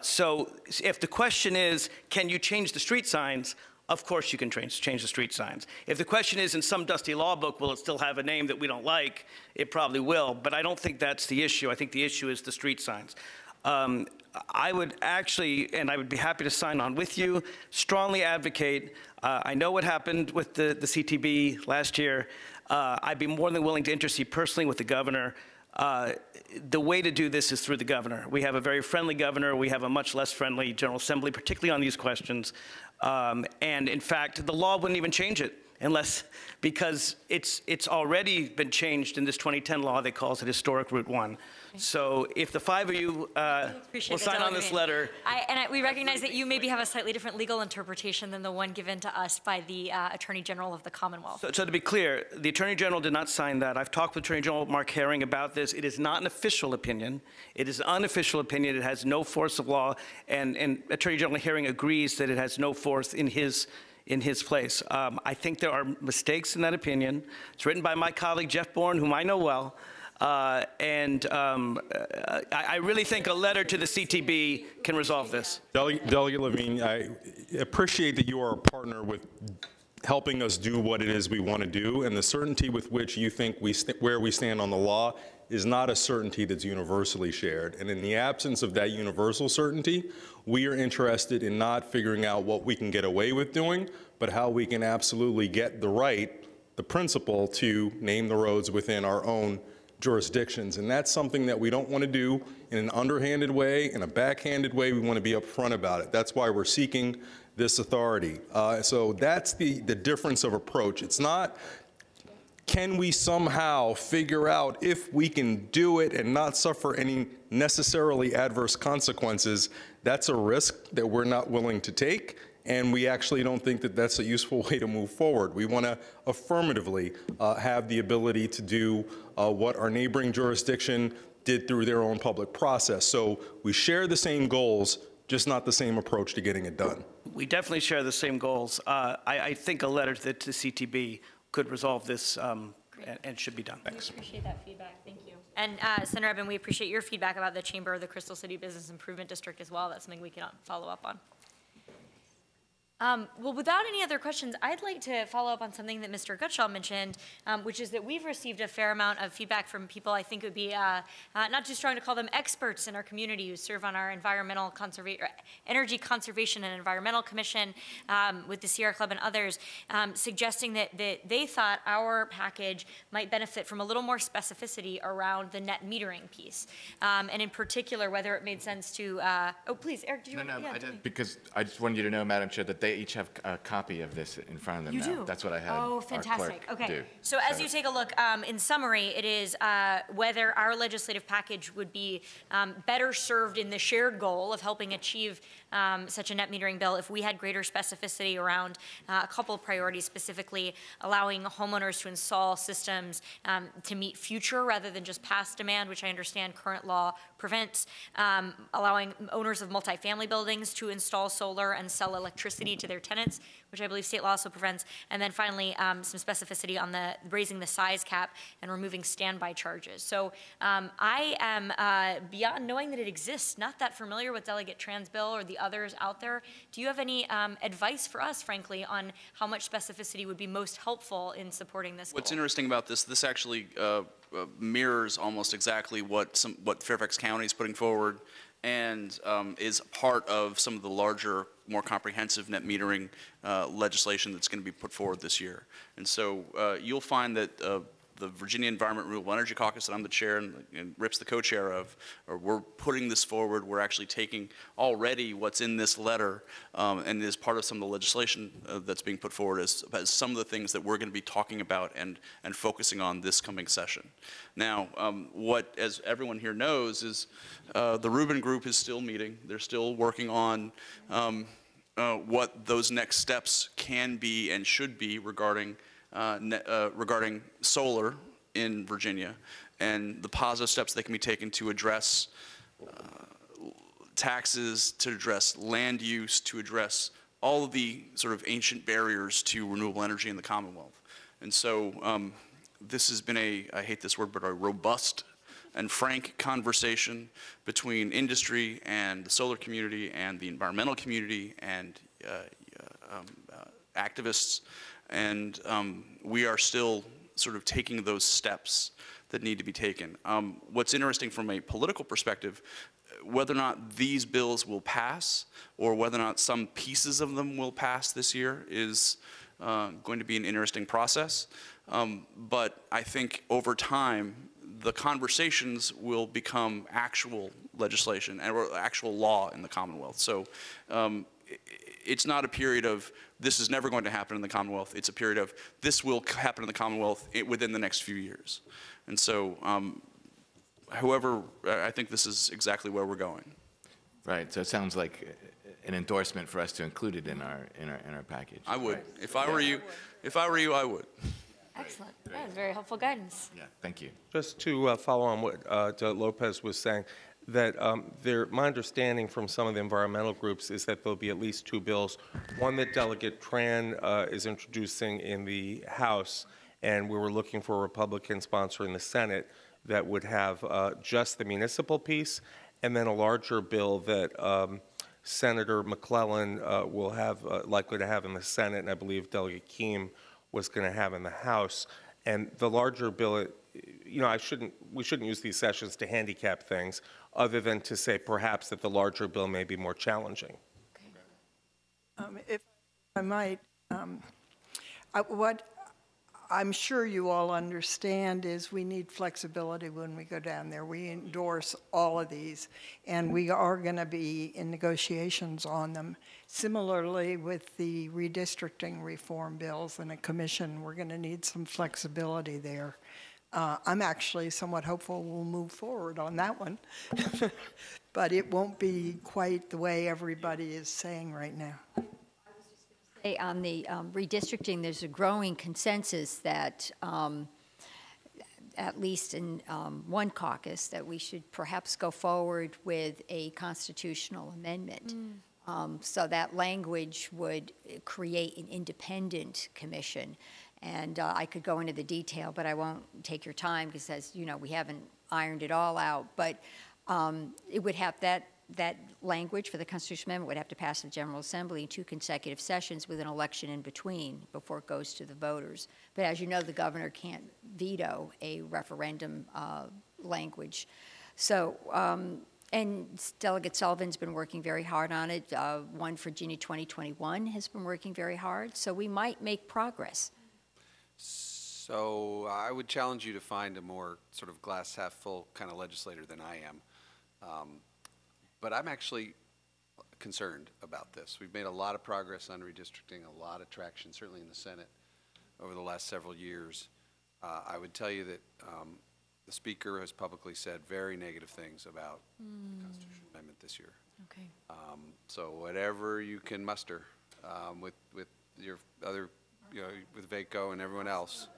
So if the question is, can you change the street signs? Of course you can change the street signs. If the question is, in some dusty law book, will it still have a name that we don't like? It probably will, but I don't think that's the issue. I think the issue is the street signs. I would actually, and I would be happy to sign on with you, strongly advocate. I know what happened with the CTB last year. I'd be more than willing to intercede personally with the governor. The way to do this is through the governor. We have a very friendly governor. We have a much less friendly General Assembly, particularly on these questions. And in fact, the law wouldn't even change it because it's already been changed in this 2010 law that calls it Historic Route 1. So if the 5 of you will sign on this letter. We recognize that you maybe have a slightly different legal interpretation than the one given to us by the Attorney General of the Commonwealth. So to be clear, the Attorney General did not sign that. I've talked with Attorney General Mark Herring about this. It is not an official opinion. It is an unofficial opinion. It has no force of law, and Attorney General Herring agrees that it has no force in his place. I think there are mistakes in that opinion. It's written by my colleague Jeff Bourne, whom I know well. I really think a letter to the CTB can resolve this. Delegate Levine, I appreciate that you are a partner with helping us do what it is we want to do, and the certainty with which you think where we stand on the law is not a certainty that's universally shared. And in the absence of that universal certainty, we are interested in not figuring out what we can get away with doing, but how we can absolutely get the principle to name the roads within our own jurisdictions. And that's something that we don't want to do in an underhanded way, in a backhanded way. We want to be upfront about it. That's why we're seeking this authority. So that's the difference of approach. It's not, can we somehow figure out if we can do it and not suffer any necessarily adverse consequences? That's a risk that we're not willing to take, and we actually don't think that that's a useful way to move forward. We want to affirmatively have the ability to do what our neighboring jurisdiction did through their own public process. So we share the same goals, just not the same approach to getting it done. We definitely share the same goals. I think a letter to the CTB could resolve this and should be done. Thanks. We appreciate that feedback. Thank you. And Senator Eben, we appreciate your feedback about the Chamber of the Crystal City Business Improvement District as well. That's something we can follow up on. Well, without any other questions, I'd like to follow up on something that Mr. Gutschall mentioned, which is that we've received a fair amount of feedback from people I think it would be not too strong to call them experts in our community who serve on our Energy Conservation and Environmental Commission with the Sierra Club and others, suggesting that they thought our package might benefit from a little more specificity around the net metering piece, and in particular whether it made sense to, oh please, Eric, did you want to? I did, because I just wanted you to know, Madam Chair, that they each have a copy of this in front of them now. You do? That's what I had. Oh, fantastic. Our clerk Okay. do. So as you take a look, in summary, it is whether our legislative package would be better served in the shared goal of helping achieve such a net metering bill if we had greater specificity around a couple of priorities, specifically allowing homeowners to install systems to meet future rather than just past demand, which I understand current law prevents, allowing owners of multifamily buildings to install solar and sell electricity to their tenants, which I believe state law also prevents, and then finally some specificity on raising the size cap and removing standby charges. So I am, beyond knowing that it exists, not that familiar with Delegate Tran's bill or the others out there. Do you have any advice for us, frankly, on how much specificity would be most helpful in supporting this goal? What's interesting about this actually mirrors almost exactly what Fairfax County is putting forward, and is part of some of the larger, more comprehensive net metering legislation that's going to be put forward this year. And so you'll find that the Virginia Environment Renewable Energy Caucus that I'm the chair and Rip's the co-chair of, we're putting this forward. We're actually taking already what's in this letter and is part of some of the legislation that's being put forward as some of the things that we're going to be talking about and focusing on this coming session. Now, what, as everyone here knows, is the Rubin Group is still meeting. They're still working on what those next steps can be and should be regarding solar in Virginia and the positive steps that can be taken to address taxes, to address land use, to address all of the sort of ancient barriers to renewable energy in the Commonwealth. And so this has been I hate this word, but a robust and frank conversation between industry and the solar community and the environmental community and activists. And we are still sort of taking those steps that need to be taken. What's interesting from a political perspective, whether or not these bills will pass or whether or not some pieces of them will pass this year is going to be an interesting process. But I think over time, the conversations will become actual legislation or actual law in the Commonwealth. So it's not a period of this is never going to happen in the Commonwealth. It's a period of this will happen in the Commonwealth within the next few years. And so however, I think this is exactly where we're going. Right, so it sounds like an endorsement for us to include it in our package. I would. Right. If I were you, I would. Excellent. That was very helpful guidance. Yeah, thank you. Just to follow on what Lopez was saying, that my understanding from some of the environmental groups is that there'll be at least 2 bills. One that Delegate Tran is introducing in the House, and we were looking for a Republican sponsor in the Senate that would have just the municipal piece, and then a larger bill that Senator McClellan will have likely to have in the Senate, and I believe Delegate Keem was going to have in the House. And the larger bill, you know, we shouldn't use these sessions to handicap things, other than to say perhaps that the larger bill may be more challenging. If I might, what I'm sure you all understand is we need flexibility when we go down there. We endorse all of these, and we are going to be in negotiations on them. Similarly, with the redistricting reform bills and a commission, we're going to need some flexibility there. I'm actually somewhat hopeful we'll move forward on that one, but it won't be quite the way everybody is saying right now. On the redistricting, there's a growing consensus that, at least in one caucus, that we should perhaps go forward with a constitutional amendment. So that language would create an independent commission. And I could go into the detail, but I won't take your time because, as you know, we haven't ironed it all out. But it would have that language for the constitutional amendment would have to pass the General Assembly in 2 consecutive sessions with an election in between before it goes to the voters. But as you know, the governor can't veto a referendum language. So, and Delegate Sullivan's been working very hard on it. One Virginia 2021 has been working very hard. So we might make progress. So I would challenge you to find a more sort of glass half full kind of legislator than I am. But I'm actually concerned about this. We've made a lot of progress on redistricting, a lot of traction, certainly in the Senate, over the last several years. I would tell you that the Speaker has publicly said very negative things about the Constitutional Amendment this year. Okay. So whatever you can muster with your other, you know, with VACO and everyone else,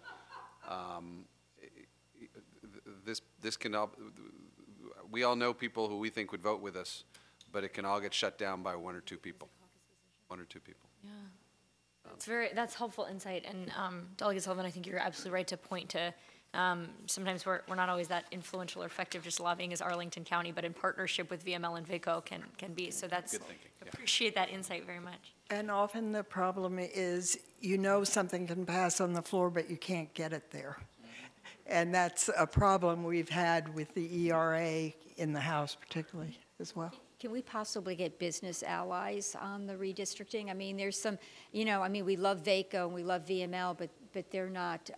this can all. We all know people who we think would vote with us, but it can all get shut down by 1 or 2 people. 1 or 2 people. Yeah. That's helpful insight. And Delegate Sullivan, I think you're absolutely right to point to sometimes we're not always that influential or effective just lobbying as Arlington County, but in partnership with VML and VACO can be. So that's, good thinking. Appreciate that insight very much. And often the problem is, you know, something can pass on the floor, but you can't get it there. And that's a problem we've had with the ERA in the House particularly as well. Can we possibly get business allies on the redistricting? I mean, there's some, you know, I mean, we love VACO and we love VML, but they're not,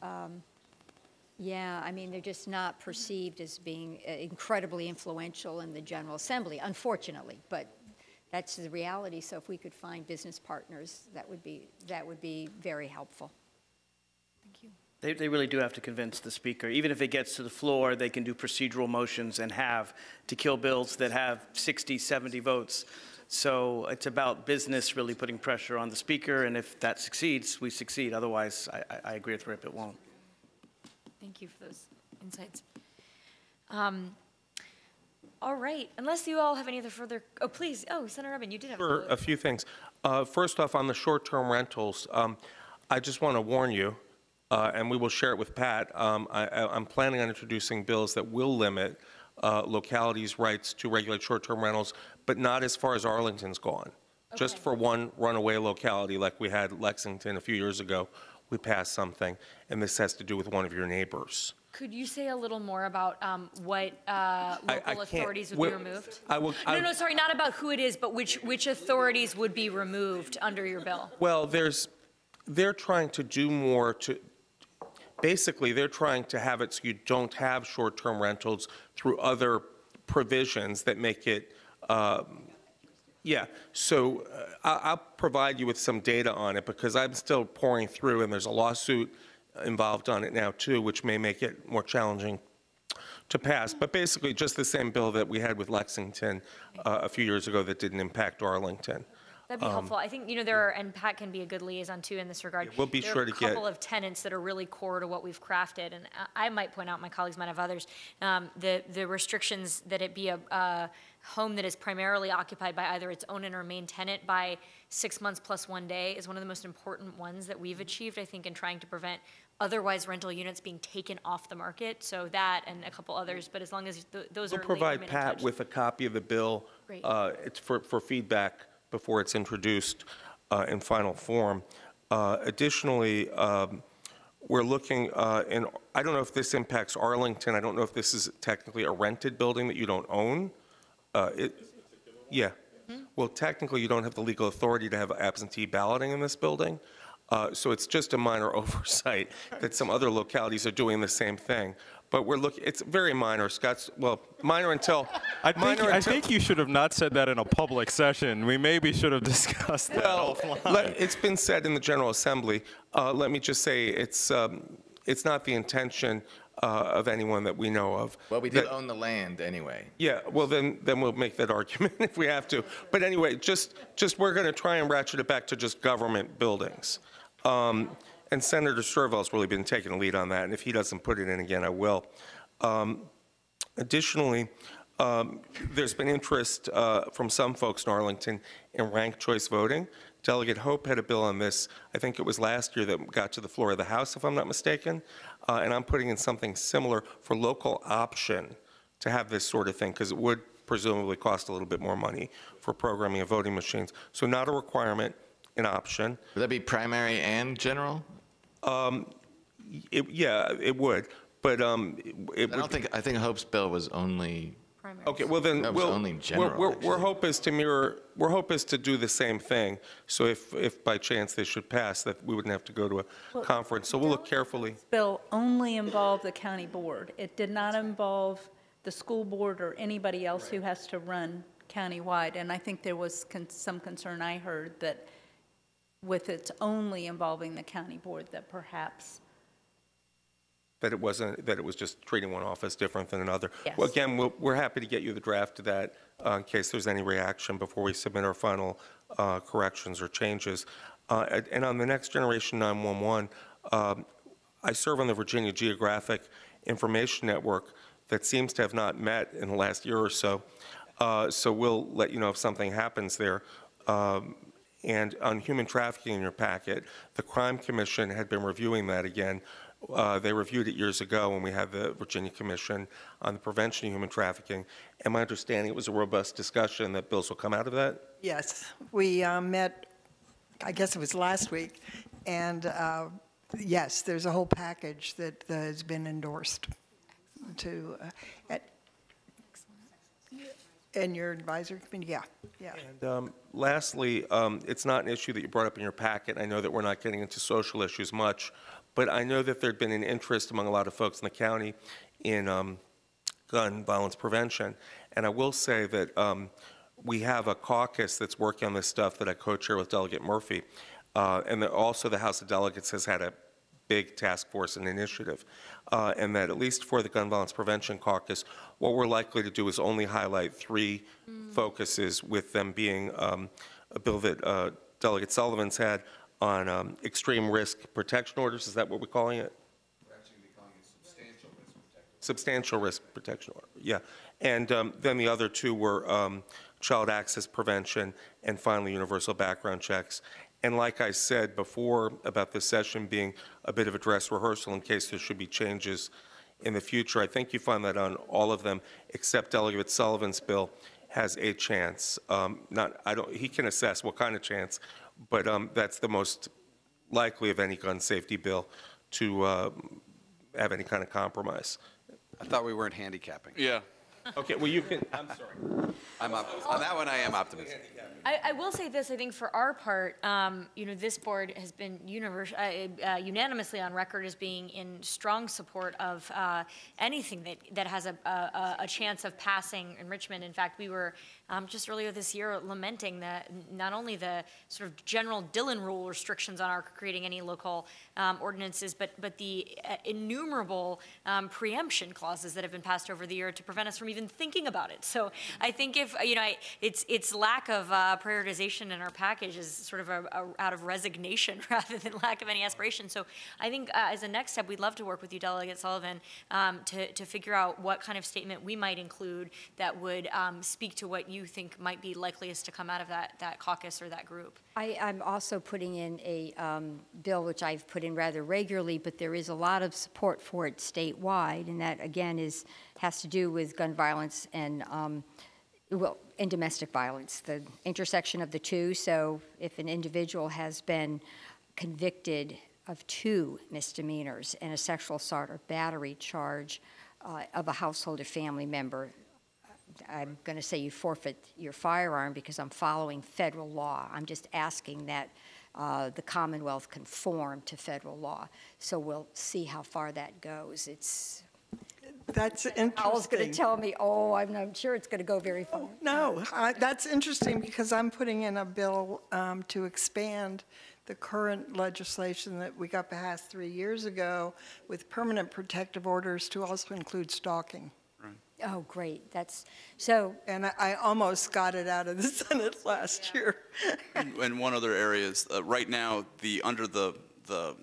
yeah, I mean, they're just not perceived as being incredibly influential in the General Assembly, unfortunately. But that's the reality. So if we could find business partners, that would be very helpful. Thank you. They really do have to convince the Speaker. Even if it gets to the floor, they can do procedural motions and have to kill bills that have 60, 70 votes. So it's about business really putting pressure on the Speaker, and if that succeeds, we succeed. Otherwise, I agree with Rip, it won't. Thank you for those insights. All right, unless you all have any other further, oh, please, oh, Senator Rubin, you did have Sure, a few things. First off, on the short-term rentals, I just want to warn you, and we will share it with Pat, I'm planning on introducing bills that will limit localities' rights to regulate short-term rentals, but not as far as Arlington's gone. Okay. Just for one runaway locality like we had Lexington a few years ago, we passed something, and this has to do with one of your neighbors. Could you say a little more about what local authorities would be removed? No, sorry, not about who it is, but which authorities would be removed under your bill? Well, they're trying to do more to, basically, they're trying to have it so you don't have short-term rentals through other provisions that make it, yeah. So I'll provide you with some data on it because I'm still pouring through, and there's a lawsuit involved on it now too, which may make it more challenging to pass. But basically, just the same bill that we had with Lexington a few years ago that didn't impact Arlington. That'd be helpful. I think, there are, and Pat can be a good liaison too in this regard. Yeah, we'll be sure to get. There are a couple of tenets that are really core to what we've crafted, and I might point out, my colleagues might have others, the restrictions that it be a home that is primarily occupied by either its owner or main tenant by 6 months plus 1 day is one of the most important ones that we've achieved, I think, in trying to prevent otherwise rental units being taken off the market. So that and a couple others, but as long as those are. We'll provide Pat with a copy of the bill. Great. It's for feedback before it's introduced in final form. Additionally, we're looking in, I don't know if this impacts Arlington. I don't know if this is technically a rented building that you don't own. Yeah. Well, technically, you don't have the legal authority to have absentee balloting in this building. So it's just a minor oversight that some other localities are doing the same thing. But we're looking, it's very minor, Scott's, well, minor until. I think you should have not said that in a public session. We maybe should have discussed that offline. It's been said in the General Assembly. Let me just say, it's not the intention of anyone that we know of. Well, we did own the land anyway. Yeah, well, then we'll make that argument if we have to. But anyway, just we're going to try and ratchet it back to just government buildings. And Senator Sturvell's really been taking the lead on that, and if he doesn't put it in again, I will. Additionally, there's been interest from some folks in Arlington in ranked choice voting. Delegate Hope had a bill on this, I think it was last year, that got to the floor of the House, if I'm not mistaken, and I'm putting in something similar for local option to have this sort of thing, because it would presumably cost a little bit more money for programming of voting machines. So not a requirement, an option. Would that be primary and general? Yeah, it would, but I think Hope's bill was only. Primary. Okay, well then only general, our hope is to mirror. Our hope is to do the same thing. So if by chance they should pass, that we wouldn't have to go to a conference. So we'll look carefully. Bill only involved the county board. It did not involve the school board or anybody else who has to run countywide. And I think there was some concern I heard that with its only involving the county board, that perhaps. That it wasn't, that it was just treating one office different than another. Yes. Well, again, we're happy to get you the draft of that in case there's any reaction before we submit our final corrections or changes. And on the Next Generation 911, I serve on the Virginia Geographic Information Network that seems to have not met in the last year or so. So we'll let you know if something happens there. And on human trafficking in your packet, the Crime Commission had been reviewing that again. They reviewed it years ago when we had the Virginia Commission on the Prevention of Human Trafficking. And my understanding, it was a robust discussion that bills will come out of that? Yes, we met, I guess it was last week, and yes, there's a whole package that has been endorsed to, and your advisory committee, yeah. And lastly, it's not an issue that you brought up in your packet. I know that we're not getting into social issues much, but I know that there'd been an interest among a lot of folks in the county in gun violence prevention. And I will say that we have a caucus that's working on this stuff that I co-chair with Delegate Murphy. And also the House of Delegates has had a big task force and initiative. And that at least for the Gun Violence Prevention Caucus, what we're likely to do is only highlight 3 focuses, with them being a bill that Delegate Sullivan's had on extreme risk protection orders. Is that what we're calling it? We're actually going to be calling it substantial risk protection. substantial risk protection order, yeah. And then the other two were child access prevention and finally universal background checks. And like I said before about this session being a bit of a dress rehearsal in case there should be changes in the future, I think you find that on all of them except Delegate Sullivan's bill has a chance. He can assess what kind of chance, but that's the most likely of any gun safety bill to have any kind of compromise. I thought we weren't handicapping. Yeah. Okay, well, you can, I'm sorry. On that one, I am optimistic. I will say this, I think for our part, this board has been unanimously on record as being in strong support of anything that has a chance of passing enrichment. In fact, we were just earlier this year lamenting that not only the sort of general Dillon rule restrictions on our creating any local ordinances, but the innumerable preemption clauses that have been passed over the year to prevent us from even thinking about it. So I think if, it's lack of prioritization in our package is sort of out of resignation rather than lack of any aspiration. So I think as a next step, we'd love to work with you, Delegate Sullivan, to figure out what kind of statement we might include that would speak to what you think might be likeliest to come out of that caucus or that group. I'm also putting in a bill, which I've put in rather regularly, but there is a lot of support for it statewide, and that, again, has to do with gun violence and domestic violence, the intersection of the two. So if an individual has been convicted of 2 misdemeanors and a sexual assault or battery charge of a household or family member, I'm going to say you forfeit your firearm because I'm following federal law. I'm just asking that the Commonwealth conform to federal law. So we'll see how far that goes. That's interesting. Howell's going to tell me, I'm not sure it's going to go very far. No, that's interesting because I'm putting in a bill to expand the current legislation that we got passed 3 years ago with permanent protective orders to also include stalking. Oh, great. That's so. And I almost got it out of the Senate last year. And one other area is right now, under the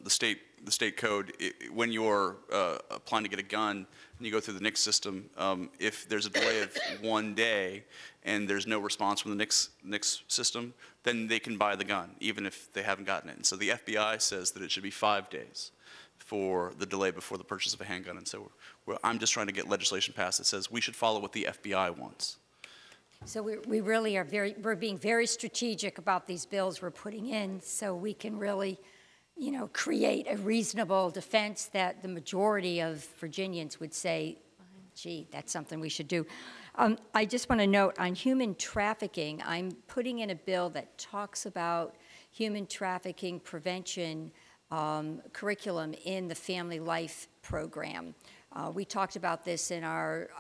state code, when you're applying to get a gun and you go through the NICS system, if there's a delay of 1 day and there's no response from the NICS system, then they can buy the gun, even if they haven't gotten it. And so the FBI says that it should be 5 days for the delay before the purchase of a handgun. And so I'm just trying to get legislation passed that says we should follow what the FBI wants. So we really are we're being very strategic about these bills we're putting in so we can really, create a reasonable defense that the majority of Virginians would say, gee, that's something we should do. I just want to note on human trafficking, I'm putting in a bill that talks about human trafficking prevention curriculum in the Family Life Program. We talked about this in our,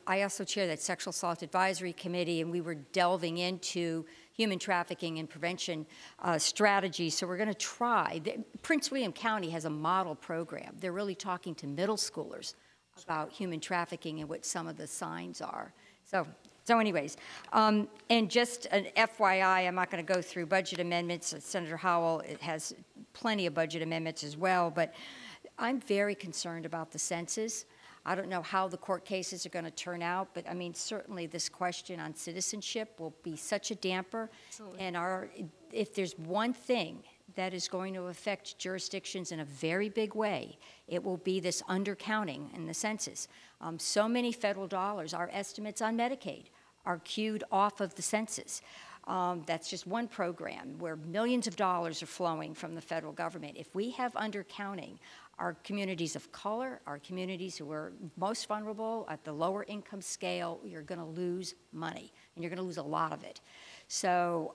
I also chair that Sexual Assault Advisory Committee, and we were delving into human trafficking and prevention strategies. So we're going to try. Prince William County has a model program. They're really talking to middle schoolers about human trafficking and what some of the signs are. So anyways, and just an FYI, I'm not going to go through budget amendments. Senator Howell has plenty of budget amendments as well, but I'm very concerned about the census. I don't know how the court cases are going to turn out, but I mean, certainly this question on citizenship will be such a damper. Absolutely. And if there's one thing that is going to affect jurisdictions in a very big way, it will be this undercounting in the census. So many federal dollars, our estimates on Medicaid, are queued off of the census. That's just one program where millions of dollars are flowing from the federal government. If we have undercounting, our communities of color, our communities who are most vulnerable at the lower income scale, you're going to lose money, and you're going to lose a lot of it. So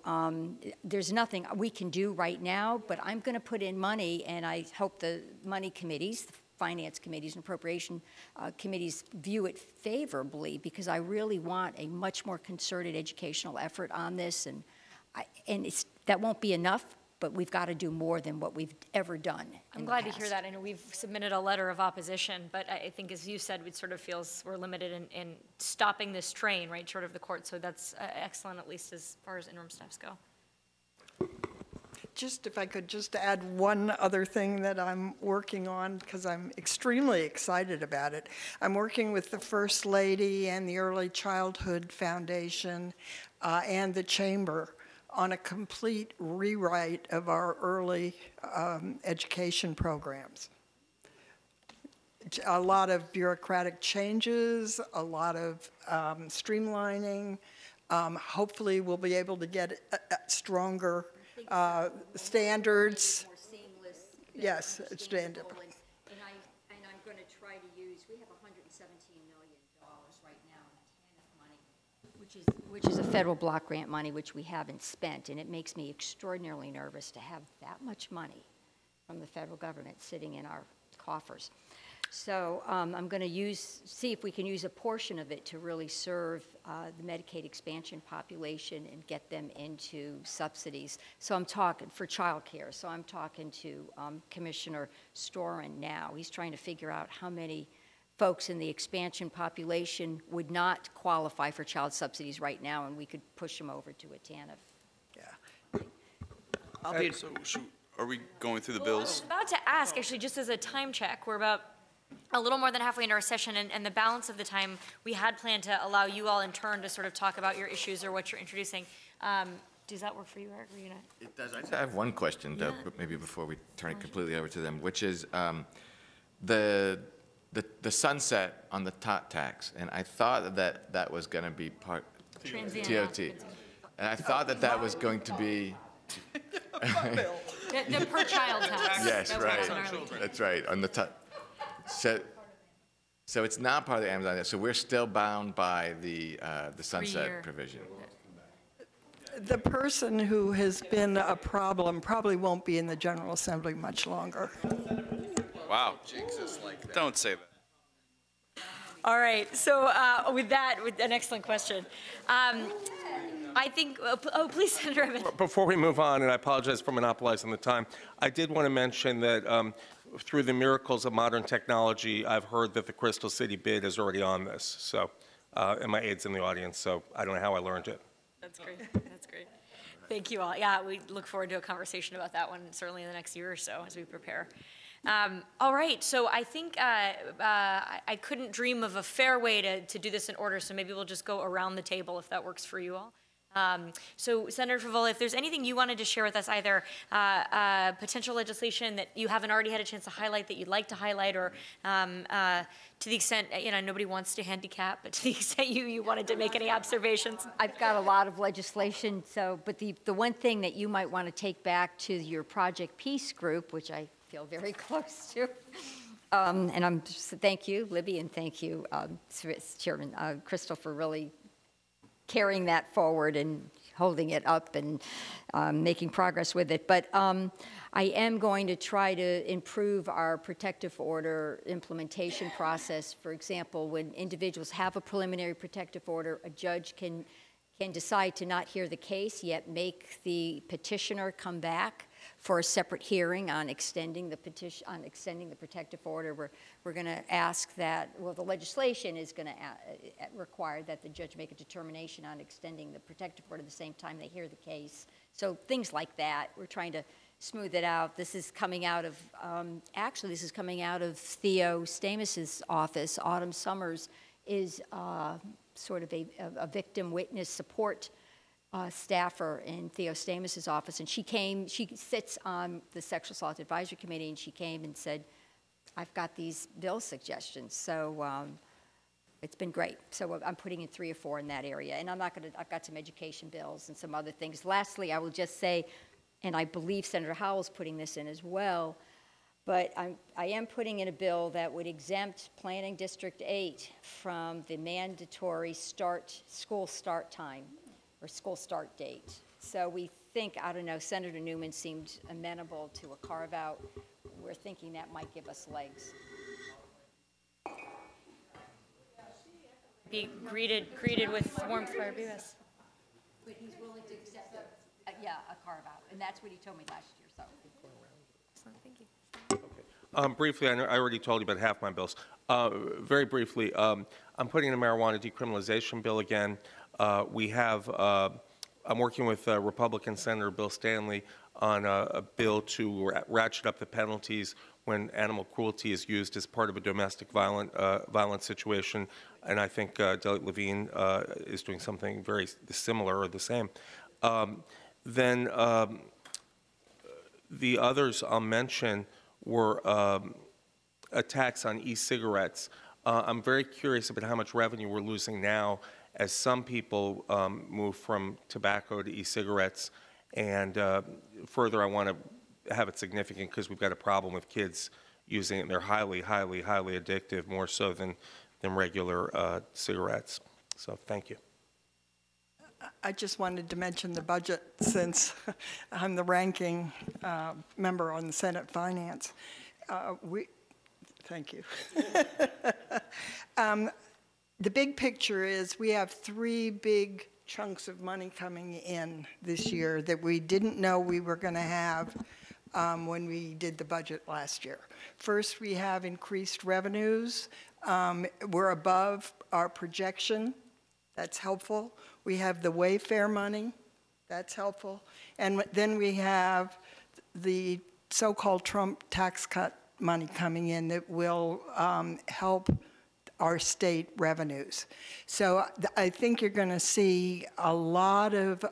there's nothing we can do right now, but I'm going to put in money, and I hope the money committees, the finance committees and appropriation committees view it favorably, because I really want a much more concerted educational effort on this, and that won't be enough, but we've got to do more than what we've ever done. I'm glad to hear that. I know we've submitted a letter of opposition, but I think, as you said, it sort of feels we're limited in stopping this train, right, short of the court. So that's excellent, at least as far as interim steps go. just if I could just add one other thing that I'm working on, because I'm extremely excited about it. I'm working with the First Lady and the Early Childhood Foundation and the Chamber on a complete rewrite of our early education programs. A lot of bureaucratic changes, a lot of streamlining. Hopefully, we'll be able to get stronger standards. More seamless. Yes, standard. And I'm going to try to use, we have $117 million right now in TANF money, which is a federal block grant money, which we haven't spent, and it makes me extraordinarily nervous to have that much money from the federal government sitting in our coffers. So I'm going to see if we can use a portion of it to really serve the Medicaid expansion population and get them into subsidies. So I'm talking for childcare. So I'm talking to Commissioner Storin now. He's trying to figure out how many folks in the expansion population would not qualify for child subsidies right now, and we could push them over to a TANF. Yeah. So are we going through the Well, I bills? was about to ask, actually, just as a time check, we're about a little more than halfway into our session, and the balance of the time, we had planned to allow you all in turn to sort of talk about your issues or what you're introducing. Does that work for you, Eric? Were you not? It does. I have one question, though, but maybe before we turn it completely over to them, which is the sunset on the tot tax, and I thought that that was going to be part Transient TOT, occupancy. and I thought that that was going to be. The per child tax. Yes, That was right. on Arlington. That's right, on the top. So it's not part of the Amazon, so we're still bound by the sunset 3-year. provision. The person who has been a problem probably won't be in the General Assembly much longer. Wow. Don't say that. All right, so with an excellent question. I think, please, Senator Evans. Before we move on, and I apologize for monopolizing the time, I did want to mention that through the miracles of modern technology, I've heard that the Crystal City bid is already on this. So, and my aide's in the audience, so I don't know how I learned it. That's great. That's great. Thank you all. Yeah, we look forward to a conversation about that one, certainly in the next year or so as we prepare. All right, so I think I couldn't dream of a fair way to do this in order, so maybe we'll just go around the table if that works for you all. So Senator Favola, if there's anything you wanted to share with us, either potential legislation that you haven't already had a chance to highlight that you'd like to highlight, or to the extent, nobody wants to handicap, but to the extent you wanted to make any observations. I've got a lot of legislation, but the one thing that you might want to take back to your Project Peace group, which I feel very close to, and thank you, Libby, and thank you, Chairman Crystal, for really carrying that forward and holding it up and making progress with it. But I am going to try to improve our protective order implementation process. For example, when individuals have a preliminary protective order, a judge can decide to not hear the case, yet make the petitioner come back for a separate hearing on extending the protective order. We're going to ask that, well, the legislation is going to require that the judge make a determination on extending the protective order at the same time they hear the case. So things like that, we're trying to smooth it out. This is coming out of, this is coming out of Theo Stamis's office. Autumn Summers is sort of a victim witness support staffer in Theo Stamis's office, and she sits on the Sexual Assault Advisory Committee, and she came and said, I've got these bill suggestions. So it's been great. So I'm putting in 3 or 4 in that area, and I've got some education bills and some other things. Lastly, I will just say, and I believe Senator Howell's putting this in as well, but I am putting in a bill that would exempt Planning District 8 from the mandatory school start time or school start date. So we think, I don't know, Senator Newman seemed amenable to a carve-out. We're thinking that might give us legs. Be greeted with warmth by our viewers. But he's willing to accept a carve-out, and that's what he told me last year, so. Excellent, thank you. Briefly, I already told you about half my bills. Very briefly, I'm putting in a marijuana decriminalization bill again. We have I'm working with Republican Senator Bill Stanley on a bill to ratchet up the penalties when animal cruelty is used as part of a domestic violence situation, and I think Delegate Levine is doing something very similar or the same. Then the others I'll mention were a tax on e-cigarettes. I'm very curious about how much revenue we're losing now as some people move from tobacco to e-cigarettes. And further, I want to have it significant because we've got a problem with kids using it. And they're highly, highly, highly addictive, more so than regular cigarettes. So thank you. I just wanted to mention the budget since I'm the ranking member on the Senate Finance. Thank you. The big picture is we have 3 big chunks of money coming in this year that we didn't know we were going to have when we did the budget last year. First, we have increased revenues. We're above our projection. That's helpful. We have the Wayfair money. That's helpful. And then we have the so-called Trump tax cut money coming in that will help our state revenues. So I think you're going to see a lot of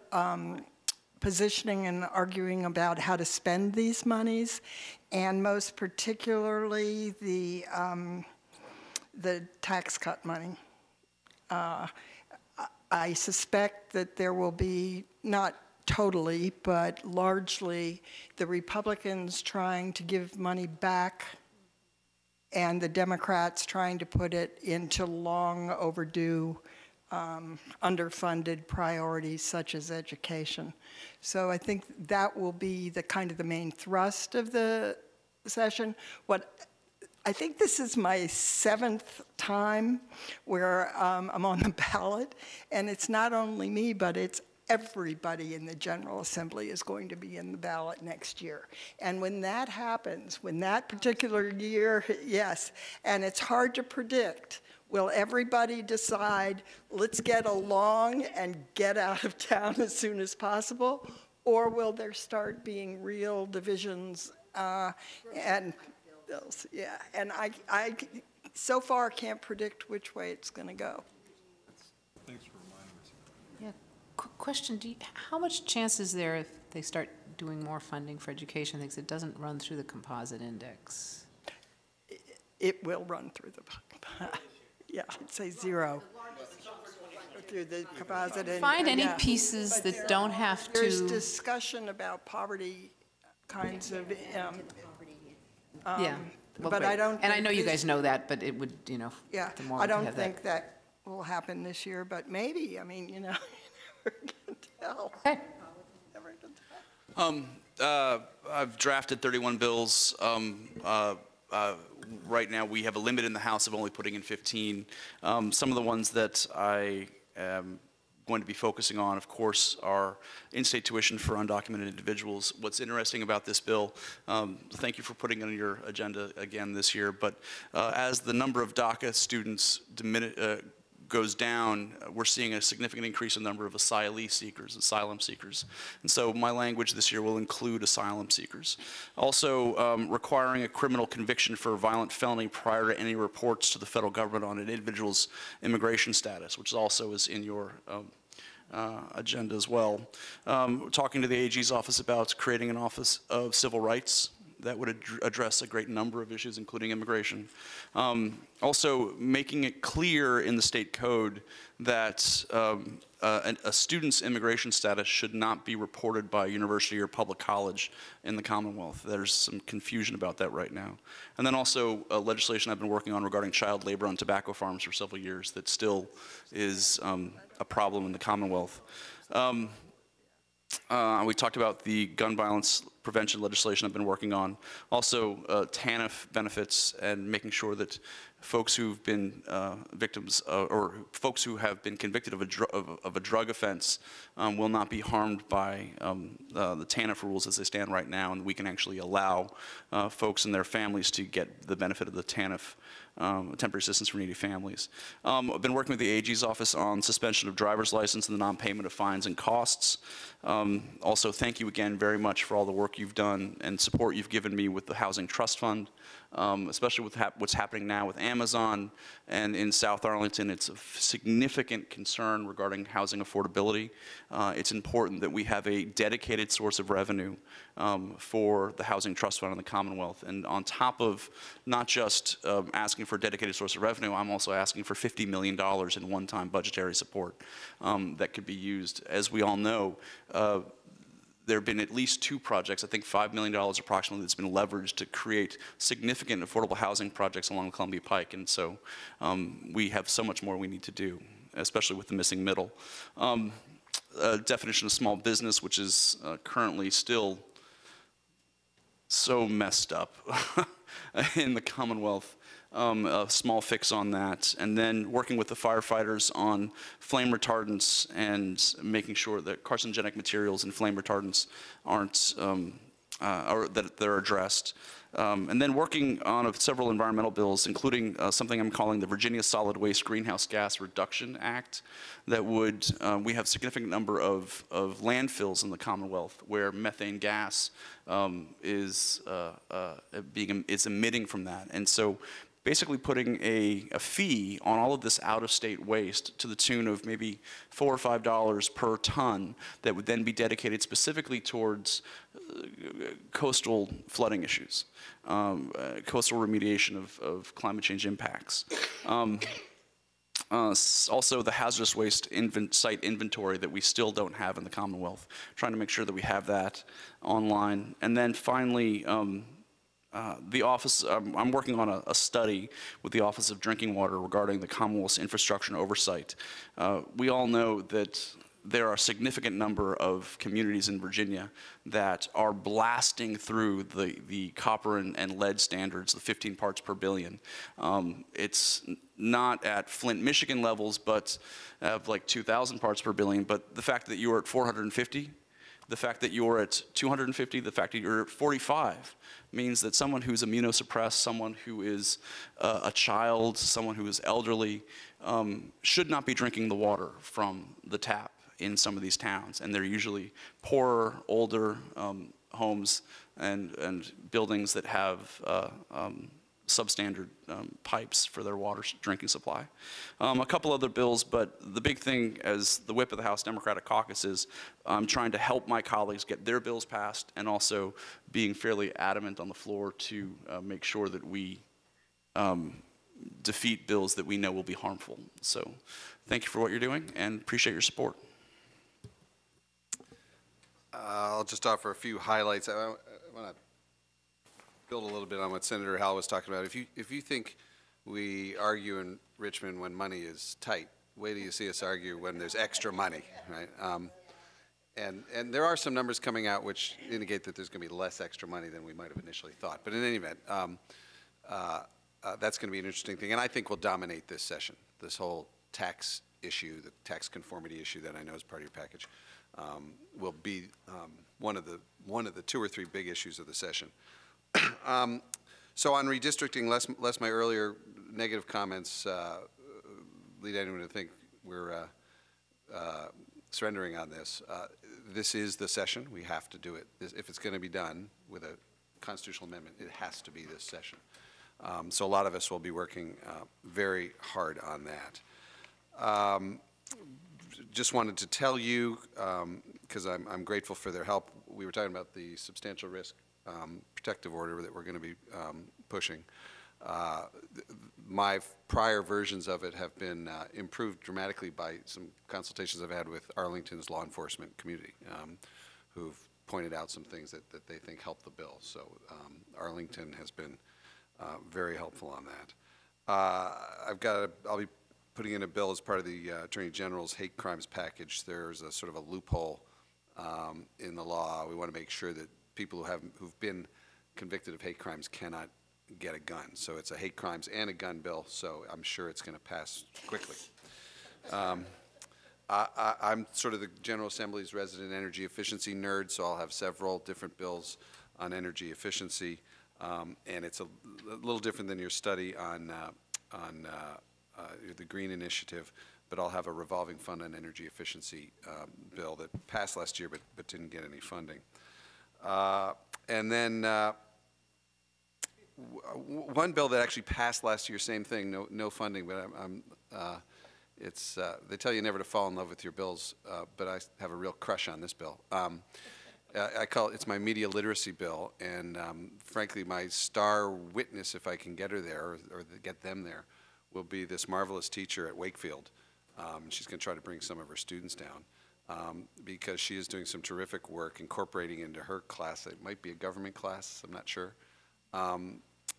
positioning and arguing about how to spend these monies, and most particularly the tax cut money. I suspect that there will be, not totally, but largely, the Republicans trying to give money back and the Democrats trying to put it into long overdue, underfunded priorities such as education. So I think that will be the kind of the main thrust of the session. I think this is my 7th time where I'm on the ballot, and it's not only me, but it's everybody in the General Assembly is going to be in the ballot next year. And when that happens, when that particular year, yes, and it's hard to predict, will everybody decide, let's get along and get out of town as soon as possible? Or will there start being real divisions and bills? Yeah, and I so far can't predict which way it's going to go. Thanks for reminding us. Yeah. Question, how much chance is there if they start doing more funding for education things, it doesn't run through the composite index? It will run through the, yeah, I'd say 0. Through the composite index. Find any pieces that don't have to. There's discussion about poverty kinds of, yeah. Well, but great. I don't. And I know you guys know that, but it would, you know. Yeah, the more I we don't have think that will happen this year, but maybe. I mean, you know, you never can tell. Okay. Never can tell. I've drafted 31 bills. Right now, we have a limit in the House of only putting in 15. Some of the ones that I am going to be focusing on, of course, are in-state tuition for undocumented individuals. What's interesting about this bill, thank you for putting it on your agenda again this year, but as the number of DACA students goes down, we're seeing a significant increase in the number of asylum seekers. And so my language this year will include asylum seekers. Also, requiring a criminal conviction for a violent felony prior to any reports to the federal government on an individual's immigration status, which also is in your agenda as well. We're talking to the AG's office about creating an Office of Civil Rights that would address a great number of issues, including immigration. Also, making it clear in the state code that a student's immigration status should not be reported by a university or public college in the Commonwealth. There's some confusion about that right now. And then also legislation I've been working on regarding child labor on tobacco farms for several years that still is a problem in the Commonwealth. We talked about the gun violence prevention legislation I've been working on. Also, TANF benefits and making sure that folks who've been victims or folks who have been convicted of a drug offense will not be harmed by the TANF rules as they stand right now, and we can actually allow folks and their families to get the benefit of the TANF temporary assistance for needy families. I've been working with the AG's office on suspension of driver's license and the non-payment of fines and costs. Also, thank you again very much for all the work you've done and support you've given me with the Housing Trust Fund, especially with what's happening now with Amazon. And in South Arlington, it's a significant concern regarding housing affordability. It's important that we have a dedicated source of revenue for the Housing Trust Fund in the Commonwealth. And on top of not just asking for a dedicated source of revenue, I'm also asking for $50 million in one-time budgetary support that could be used. As we all know, there have been at least 2 projects, I think $5 million approximately, that's been leveraged to create significant affordable housing projects along the Columbia Pike. And so we have so much more we need to do, especially with the missing middle. Definition of small business, which is currently still so messed up in the Commonwealth. A small fix on that, and then working with the firefighters on flame retardants and making sure that carcinogenic materials and flame retardants aren't, or that they're addressed. And then working on several environmental bills, including something I'm calling the Virginia Solid Waste Greenhouse Gas Reduction Act, that would, we have a significant number of landfills in the Commonwealth where methane gas is emitting from that. And so basically putting a fee on all of this out-of-state waste to the tune of maybe $4 or $5 per ton that would then be dedicated specifically towards coastal flooding issues, coastal remediation of climate change impacts. Also, the hazardous waste site inventory that we still don't have in the Commonwealth, trying to make sure that we have that online. And then finally, the office, I'm working on a study with the Office of Drinking Water regarding the Commonwealth's infrastructure and oversight. We all know that there are a significant number of communities in Virginia that are blasting through the copper and lead standards, the 15 parts per billion. It's not at Flint, Michigan levels, but like 2,000 parts per billion. But the fact that you are at 450, the fact that you're at 250, the fact that you're at 45 means that someone who's immunosuppressed, someone who is a child, someone who is elderly, should not be drinking the water from the tap in some of these towns. And they're usually poorer, older homes and buildings that have substandard pipes for their water drinking supply. A couple other bills, but the big thing as the whip of the House Democratic Caucus is I'm trying to help my colleagues get their bills passed and also being fairly adamant on the floor to make sure that we defeat bills that we know will be harmful. So thank you for what you're doing and appreciate your support. I'll just offer a few highlights. I want to build a little bit on what Senator Howell was talking about. If you think we argue in Richmond when money is tight, wait till you see us argue when there's extra money, right? And there are some numbers coming out which indicate that there's going to be less extra money than we might have initially thought. But in any event, that's going to be an interesting thing, and I think will dominate this session. This whole tax issue, the tax conformity issue that I know is part of your package, will be one of the 2 or 3 big issues of the session. So on redistricting, lest my earlier negative comments lead anyone to think we're surrendering on this, this is the session. We have to do it. If it's going to be done with a constitutional amendment, it has to be this session. So a lot of us will be working very hard on that. Just wanted to tell you, because I'm grateful for their help, we were talking about the substantial risk protective order that we're going to be pushing. My prior versions of it have been improved dramatically by some consultations I've had with Arlington's law enforcement community, who've pointed out some things that they think help the bill. So Arlington has been very helpful on that. I'll be putting in a bill as part of the Attorney General's hate crimes package. There's a sort of a loophole in the law. We want to make sure that people who've been convicted of hate crimes cannot get a gun. So it's a hate crimes and a gun bill, so I'm sure it's going to pass quickly. I'm sort of the General Assembly's resident energy efficiency nerd, so I'll have several different bills on energy efficiency. And it's a little different than your study on on the Green Initiative, but I'll have a revolving fund on energy efficiency bill that passed last year but didn't get any funding. And then one bill that actually passed last year, same thing, no funding, but they tell you never to fall in love with your bills, but I have a real crush on this bill. I call it's my media literacy bill, and frankly, my star witness, if I can get her there or get them there, will be this marvelous teacher at Wakefield. She's going to try to bring some of her students down because she is doing some terrific work incorporating into her class. It might be a government class, I'm not sure.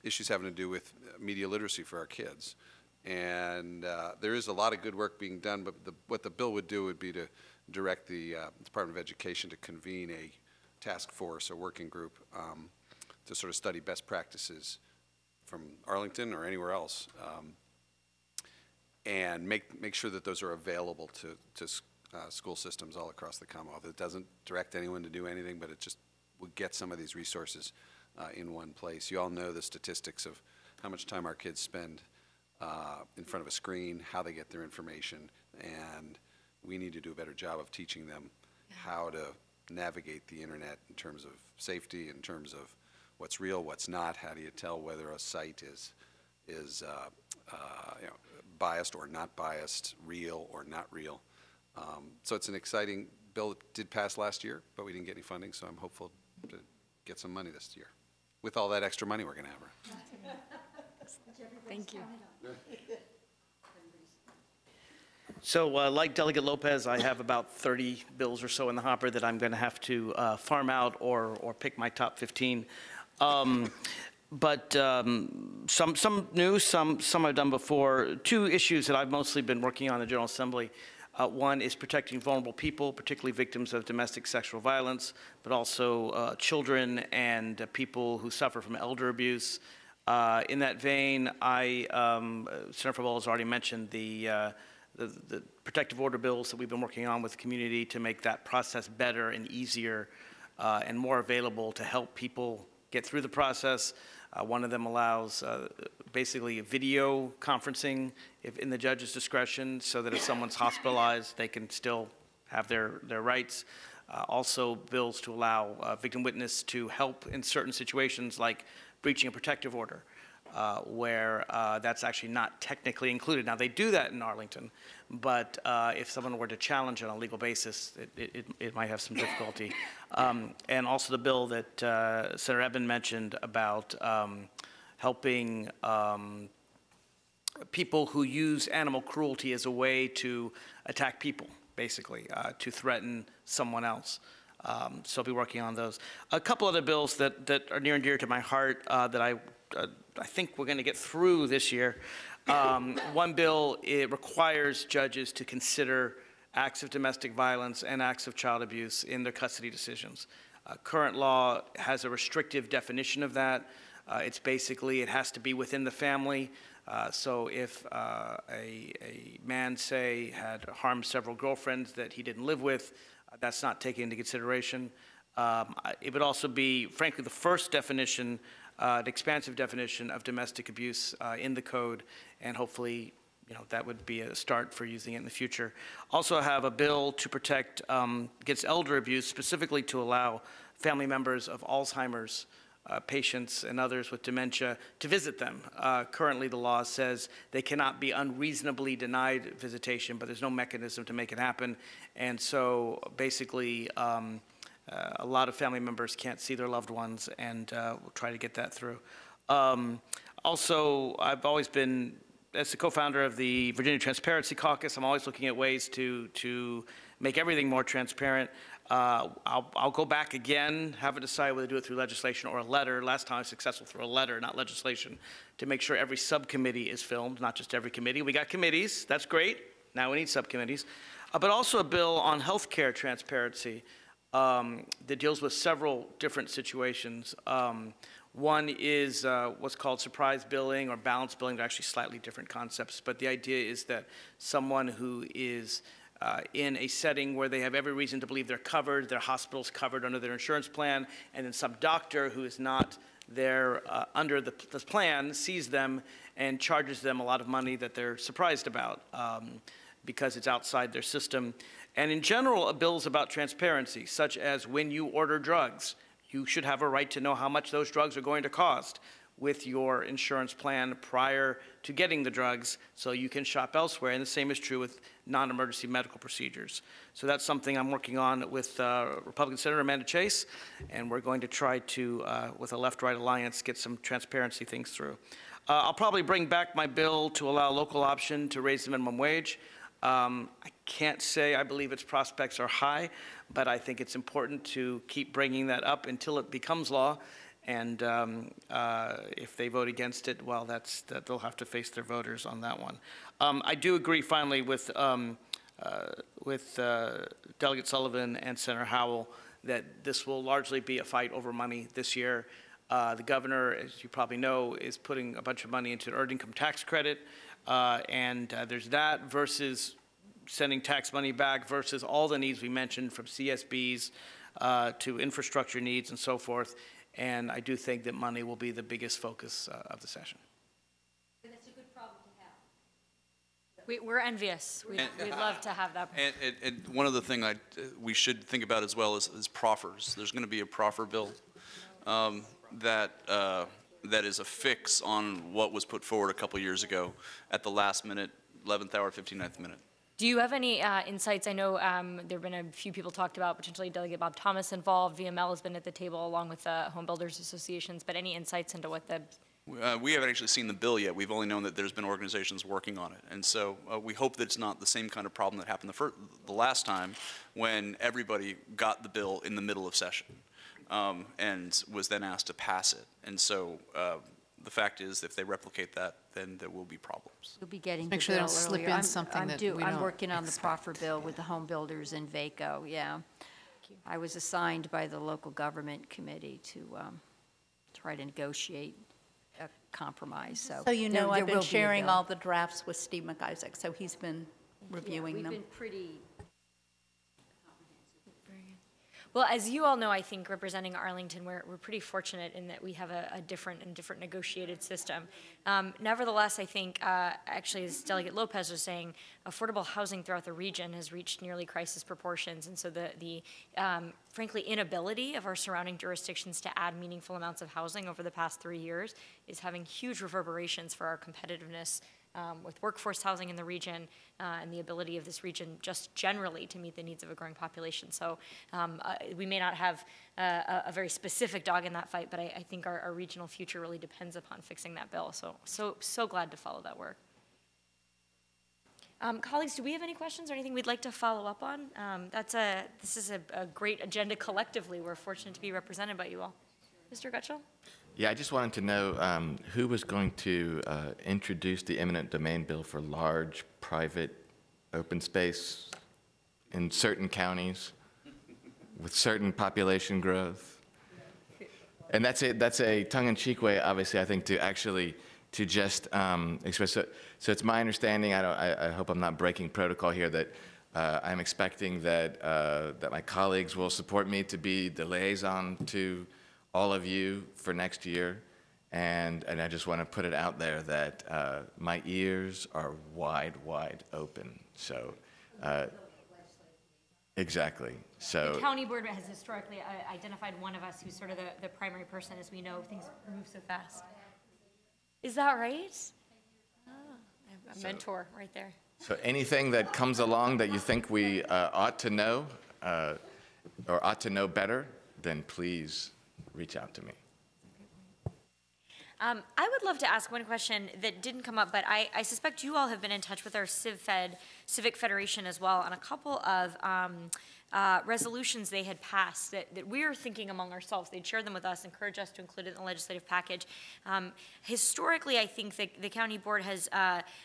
Issues having to do with media literacy for our kids. And there is a lot of good work being done, but what the bill would do would be to direct the Department of Education to convene a task force, a working group, to sort of study best practices from Arlington or anywhere else, and make sure that those are available to school systems all across the Commonwealth. It doesn't direct anyone to do anything, but it just would get some of these resources in one place. You all know the statistics of how much time our kids spend in front of a screen, how they get their information, and we need to do a better job of teaching them how to navigate the internet in terms of safety, in terms of what's real, what's not. How do you tell whether a site is biased or not biased, real or not real? So it's an exciting bill that did pass last year, but we didn't get any funding, so I'm hopeful to get some money this year with all that extra money we're going to have. Thank you. So like Delegate Lopez, I have about 30 bills or so in the hopper that I'm going to have to farm out or pick my top 15. But some new, some I've done before. Two issues that I've mostly been working on in the General Assembly. One is protecting vulnerable people, particularly victims of domestic sexual violence, but also children and people who suffer from elder abuse. In that vein, Senator Fabel has already mentioned the protective order bills that we've been working on with the community to make that process better and easier and more available to help people get through the process. One of them allows basically video conferencing in the judge's discretion so that if someone's hospitalized, they can still have their rights. Also bills to allow victim witness to help in certain situations like breaching a protective order, where that's actually not technically included. Now, they do that in Arlington, but if someone were to challenge it on a legal basis, it might have some difficulty. And also the bill that Senator Eben mentioned about helping people who use animal cruelty as a way to attack people, basically, to threaten someone else. So I'll be working on those. A couple other bills that are near and dear to my heart that I think we're going to get through this year. One bill, it requires judges to consider acts of domestic violence and acts of child abuse in their custody decisions. Current law has a restrictive definition of that. It's basically, it has to be within the family. So if a man, say, had harmed several girlfriends that he didn't live with, that's not taken into consideration. It would also be, frankly, the first definition, an expansive definition of domestic abuse in the code, and hopefully, that would be a start for using it in the future. Also, I have a bill to protect against elder abuse, specifically to allow family members of Alzheimer's patients and others with dementia to visit them. Currently, the law says they cannot be unreasonably denied visitation, but there's no mechanism to make it happen. And so basically, a lot of family members can't see their loved ones, and we'll try to get that through. Also, I've always been, as the co-founder of the Virginia Transparency Caucus, I'm always looking at ways to make everything more transparent. I'll go back again, haven't decided whether to do it through legislation or a letter. Last time I was successful through a letter, not legislation, to make sure every subcommittee is filmed, not just every committee. We got committees, that's great. Now we need subcommittees. But also a bill on healthcare transparency that deals with several different situations. One is what's called surprise billing or balance billing. They're actually slightly different concepts, but the idea is that someone who is in a setting where they have every reason to believe they're covered, their hospital's covered under their insurance plan, and then some doctor who is not there under the plan sees them and charges them a lot of money that they're surprised about because it's outside their system. And in general, a bill is about transparency, such as when you order drugs, you should have a right to know how much those drugs are going to cost with your insurance plan prior to getting the drugs so you can shop elsewhere. And the same is true with non-emergency medical procedures. So that's something I'm working on with Republican Senator Amanda Chase, and we're going to try to, with a left-right alliance, get some transparency things through. I'll probably bring back my bill to allow local option to raise the minimum wage. I can't say I believe its prospects are high, but I think it's important to keep bringing that up until it becomes law. And if they vote against it, well, they'll have to face their voters on that one. I do agree, finally, with Delegate Sullivan and Senator Howell that this will largely be a fight over money this year. The governor, as you probably know, is putting a bunch of money into an earned income tax credit, and there's that versus sending tax money back versus all the needs we mentioned, from CSBs to infrastructure needs and so forth. And I do think that money will be the biggest focus of the session. And it's a good problem to have. We're envious. We'd love to have that. And one other thing we should think about as well is proffers. There's going to be a proffer bill that is a fix on what was put forward a couple years ago at the last minute, 11th hour, 59th minute. Do you have any insights? I know there have been a few people talked about, potentially Delegate Bob Thomas involved. VML has been at the table along with home builders associations, but any insights into what the... We haven't actually seen the bill yet. We've only known that there's been organizations working on it. And so we hope that it's not the same kind of problem that happened the last time when everybody got the bill in the middle of session and was then asked to pass it. And so the fact is, if they replicate that, then there will be problems. You'll be getting Make the sure they bill don't slip earlier. in something that we I'm don't working on the proffer bill with the home builders in VACO, yeah. I was assigned by the local government committee to try to negotiate a compromise, so. So you know, there I've been will be a sharing bill. all the drafts with Steve McIsaac, so he's been reviewing them. We've been pretty. Well, as you all know, I think representing Arlington, we're pretty fortunate in that we have a different negotiated system. Nevertheless, I think, actually, as Delegate Lopez was saying, affordable housing throughout the region has reached nearly crisis proportions. And so the frankly, inability of our surrounding jurisdictions to add meaningful amounts of housing over the past 3 years is having huge reverberations for our competitiveness with workforce housing in the region and the ability of this region just generally to meet the needs of a growing population. So we may not have a very specific dog in that fight, but I think our regional future really depends upon fixing that bill. So glad to follow that work. Colleagues, do we have any questions or anything we'd like to follow up on? This is a great agenda collectively. We're fortunate to be represented by you all. Mr. Gutschall? Yeah, I just wanted to know who was going to introduce the eminent domain bill for large private open space in certain counties with certain population growth. And that's a tongue-in-cheek way, obviously, I think, to actually to just express. So it's my understanding. I hope I'm not breaking protocol here. That I'm expecting that that my colleagues will support me to be the liaison to all of you for next year, and I just want to put it out there that my ears are wide open. So, exactly. So the county board has historically identified one of us who's sort of the primary person, as we know things move so fast. Is that right? Oh, a mentor right there. So anything that comes along that you think we ought to know or ought to know better, then please reach out to me. I would love to ask one question that didn't come up, but I suspect you all have been in touch with our Civic Federation as well on a couple of resolutions they had passed that we are thinking among ourselves. They'd share them with us, encourage us to include it in the legislative package. Historically, I think the county board has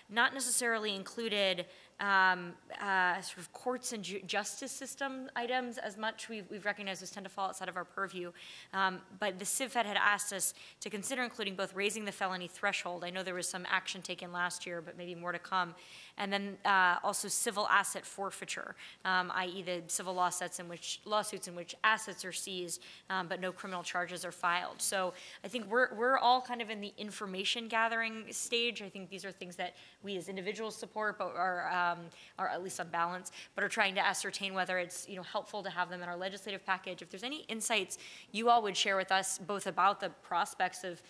not necessarily included sort of courts and justice system items as much. We've recognized those tend to fall outside of our purview. But the Civ Fed had asked us to consider including both raising the felony threshold. I know there was some action taken last year, but maybe more to come. and then also civil asset forfeiture, i.e. the civil lawsuits in which assets are seized, but no criminal charges are filed. So I think we're all kind of in the information gathering stage. I think these are things that we as individuals support, but are at least on balance, but are trying to ascertain whether it's helpful to have them in our legislative package. If there's any insights you all would share with us, both about the prospects of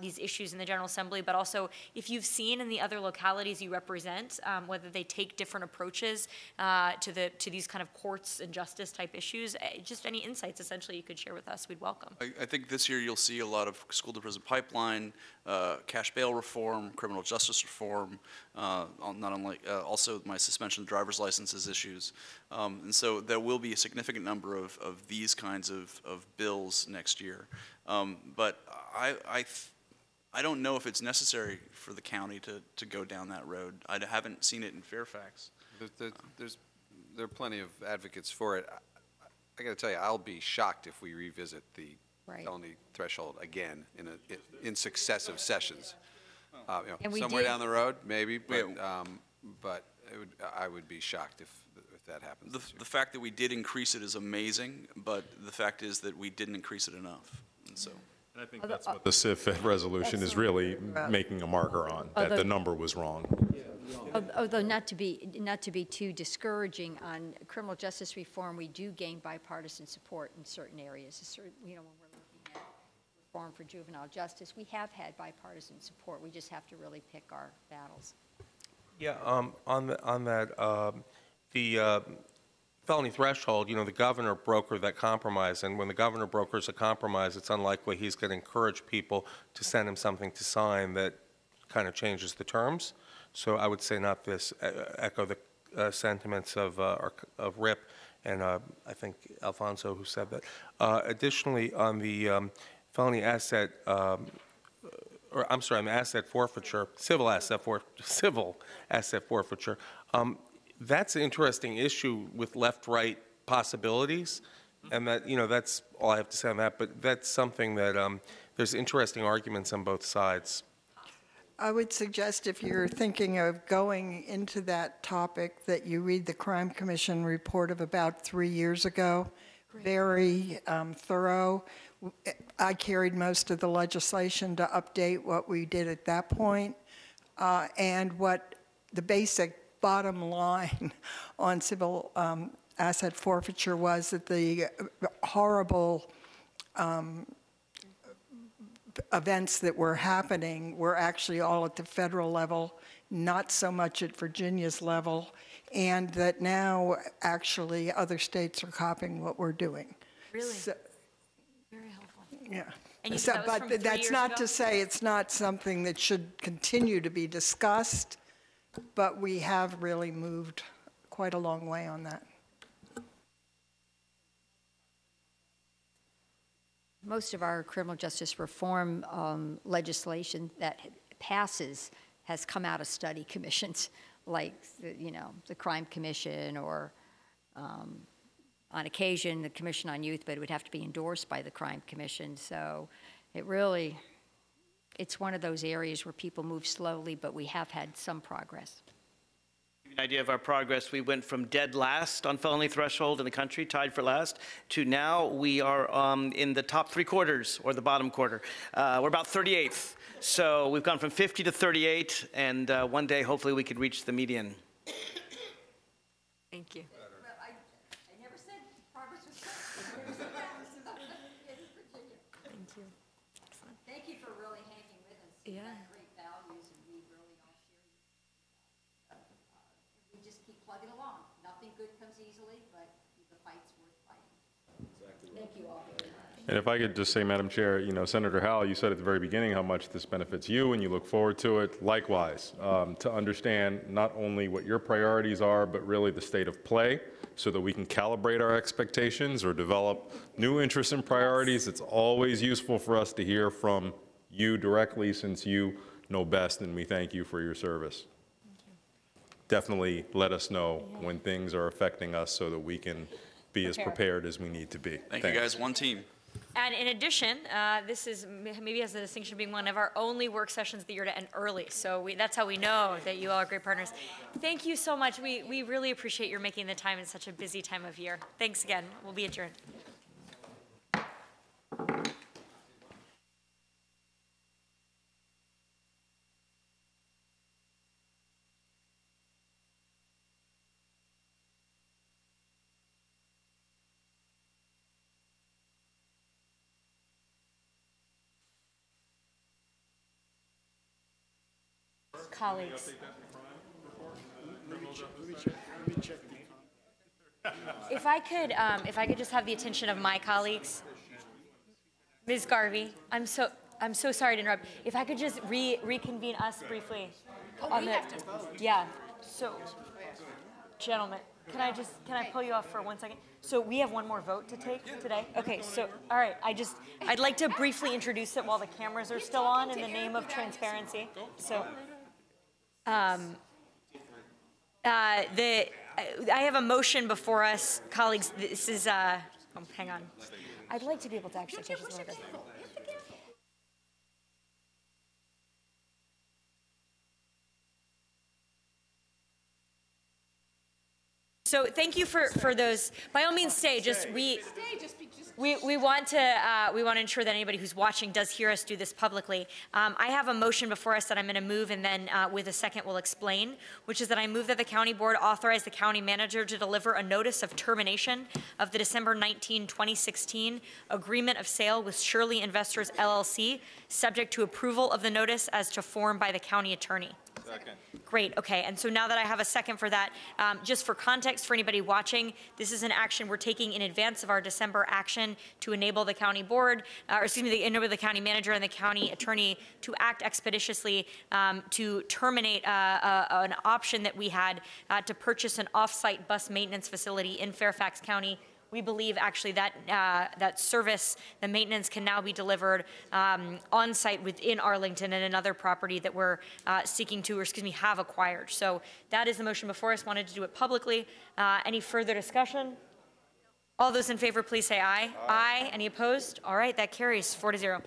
these issues in the General Assembly, but also if you've seen in the other localities you represent, whether they take different approaches to these kind of courts and justice type issues, just any insights essentially you could share with us, we'd welcome. I think this year you'll see a lot of school to prison pipeline, cash bail reform, criminal justice reform, not unlike also my suspension of driver's licenses issues. And so there will be a significant number of these kinds of bills next year. But I don't know if it's necessary for the county to go down that road. I haven't seen it in Fairfax. There are plenty of advocates for it. I got to tell you, I'll be shocked if we revisit the felony threshold again in successive sessions. Somewhere down the road, maybe, but I would be shocked if that happens. The fact that we did increase it is amazing, but the fact is that we didn't increase it enough. And so. And I think that's what the Civ resolution is really making a marker on, that the number was wrong. Although not to be too discouraging on criminal justice reform, we do gain bipartisan support in certain areas. When we're looking at reform for juvenile justice, we have had bipartisan support. We just have to really pick our battles. Yeah, on that, the felony threshold, the governor brokered that compromise, and when the governor brokers a compromise, it's unlikely he's going to encourage people to send him something to sign that kind of changes the terms. So I would say not this, echo the sentiments of Rip and I think Alfonso who said that. Additionally, on the felony asset, on the asset forfeiture, civil asset forfeiture, that's an interesting issue with left-right possibilities, and that that's all I have to say on that. But that's something that there's interesting arguments on both sides. I would suggest if you're thinking of going into that topic that you read the Crime Commission report of about 3 years ago. Great. Very thorough. I carried most of the legislation to update what we did at that point, and what the basic bottom line on civil asset forfeiture was that the horrible events that were happening were actually all at the federal level, not so much at Virginia's level, and that now actually other states are copying what we're doing. Really? So, very helpful. Yeah. And but that's not to say it's not something that should continue to be discussed, but we have really moved quite a long way on that. Most of our criminal justice reform legislation that passes has come out of study commissions, like the Crime Commission, or on occasion the Commission on Youth, but it would have to be endorsed by the Crime Commission. So it's one of those areas where people move slowly, but we have had some progress. An idea of our progress, we went from dead last on felony threshold in the country, tied for last, to now we are in the top 3/4 or the bottom quarter. We're about 38th. So we've gone from 50 to 38, and one day hopefully we could reach the median. Thank you. Well, I never said progress was slow. I never said that. Thank you. Excellent. Thank you for really hanging with us. Yeah. Great values, and we really all share. We just keep plugging along. Nothing good comes easily, but the fight's worth fighting. Exactly. Thank you all very much. And if I could just say, Madam Chair, Senator Howell, you said at the very beginning how much this benefits you, and you look forward to it. Likewise, to understand not only what your priorities are, but really the state of play, so that we can calibrate our expectations or develop new interests and priorities. It's always useful for us to hear from you directly, since you know best, and we thank you for your service. Definitely let us know when things are affecting us so that we can be as prepared as we need to be. Thank you guys, one team. And in addition, this is maybe has the distinction of being one of our only work sessions of the year to end early. So that's how we know that you all are great partners. Thank you so much. We really appreciate your making the time in such a busy time of year. Thanks again. We'll be adjourned. Colleagues. If I could just have the attention of my colleagues. Ms. Garvey, I'm so sorry to interrupt. If I could just reconvene us briefly. On the, yeah, so, gentlemen, can I pull you off for 1 second? So we have one more vote to take today? Okay, so, all right, I'd like to briefly introduce it while the cameras are still on in the name of transparency. So, I have a motion before us, colleagues. This is, hang on. I'd like to be able to actually take this over. So thank you for those. By all means, stay. We want to ensure that anybody who's watching does hear us do this publicly. I have a motion before us that I'm going to move, and then with a second we'll explain, which is that I move that the county board authorize the county manager to deliver a notice of termination of the December 19, 2016 agreement of sale with Shirley Investors LLC, subject to approval of the notice as to form by the county attorney. Second. Great, okay, and so now that I have a second for that, just for context for anybody watching, this is an action we're taking in advance of our December action to enable the county board, enable the county manager and the county attorney to act expeditiously to terminate an option that we had to purchase an off-site bus maintenance facility in Fairfax County. We believe actually that that service, the maintenance, can now be delivered on site within Arlington and another property that we're seeking to, or have acquired. So that is the motion before us. Wanted to do it publicly. Any further discussion? All those in favor, please say aye. Aye. Any opposed? All right, that carries 4-0.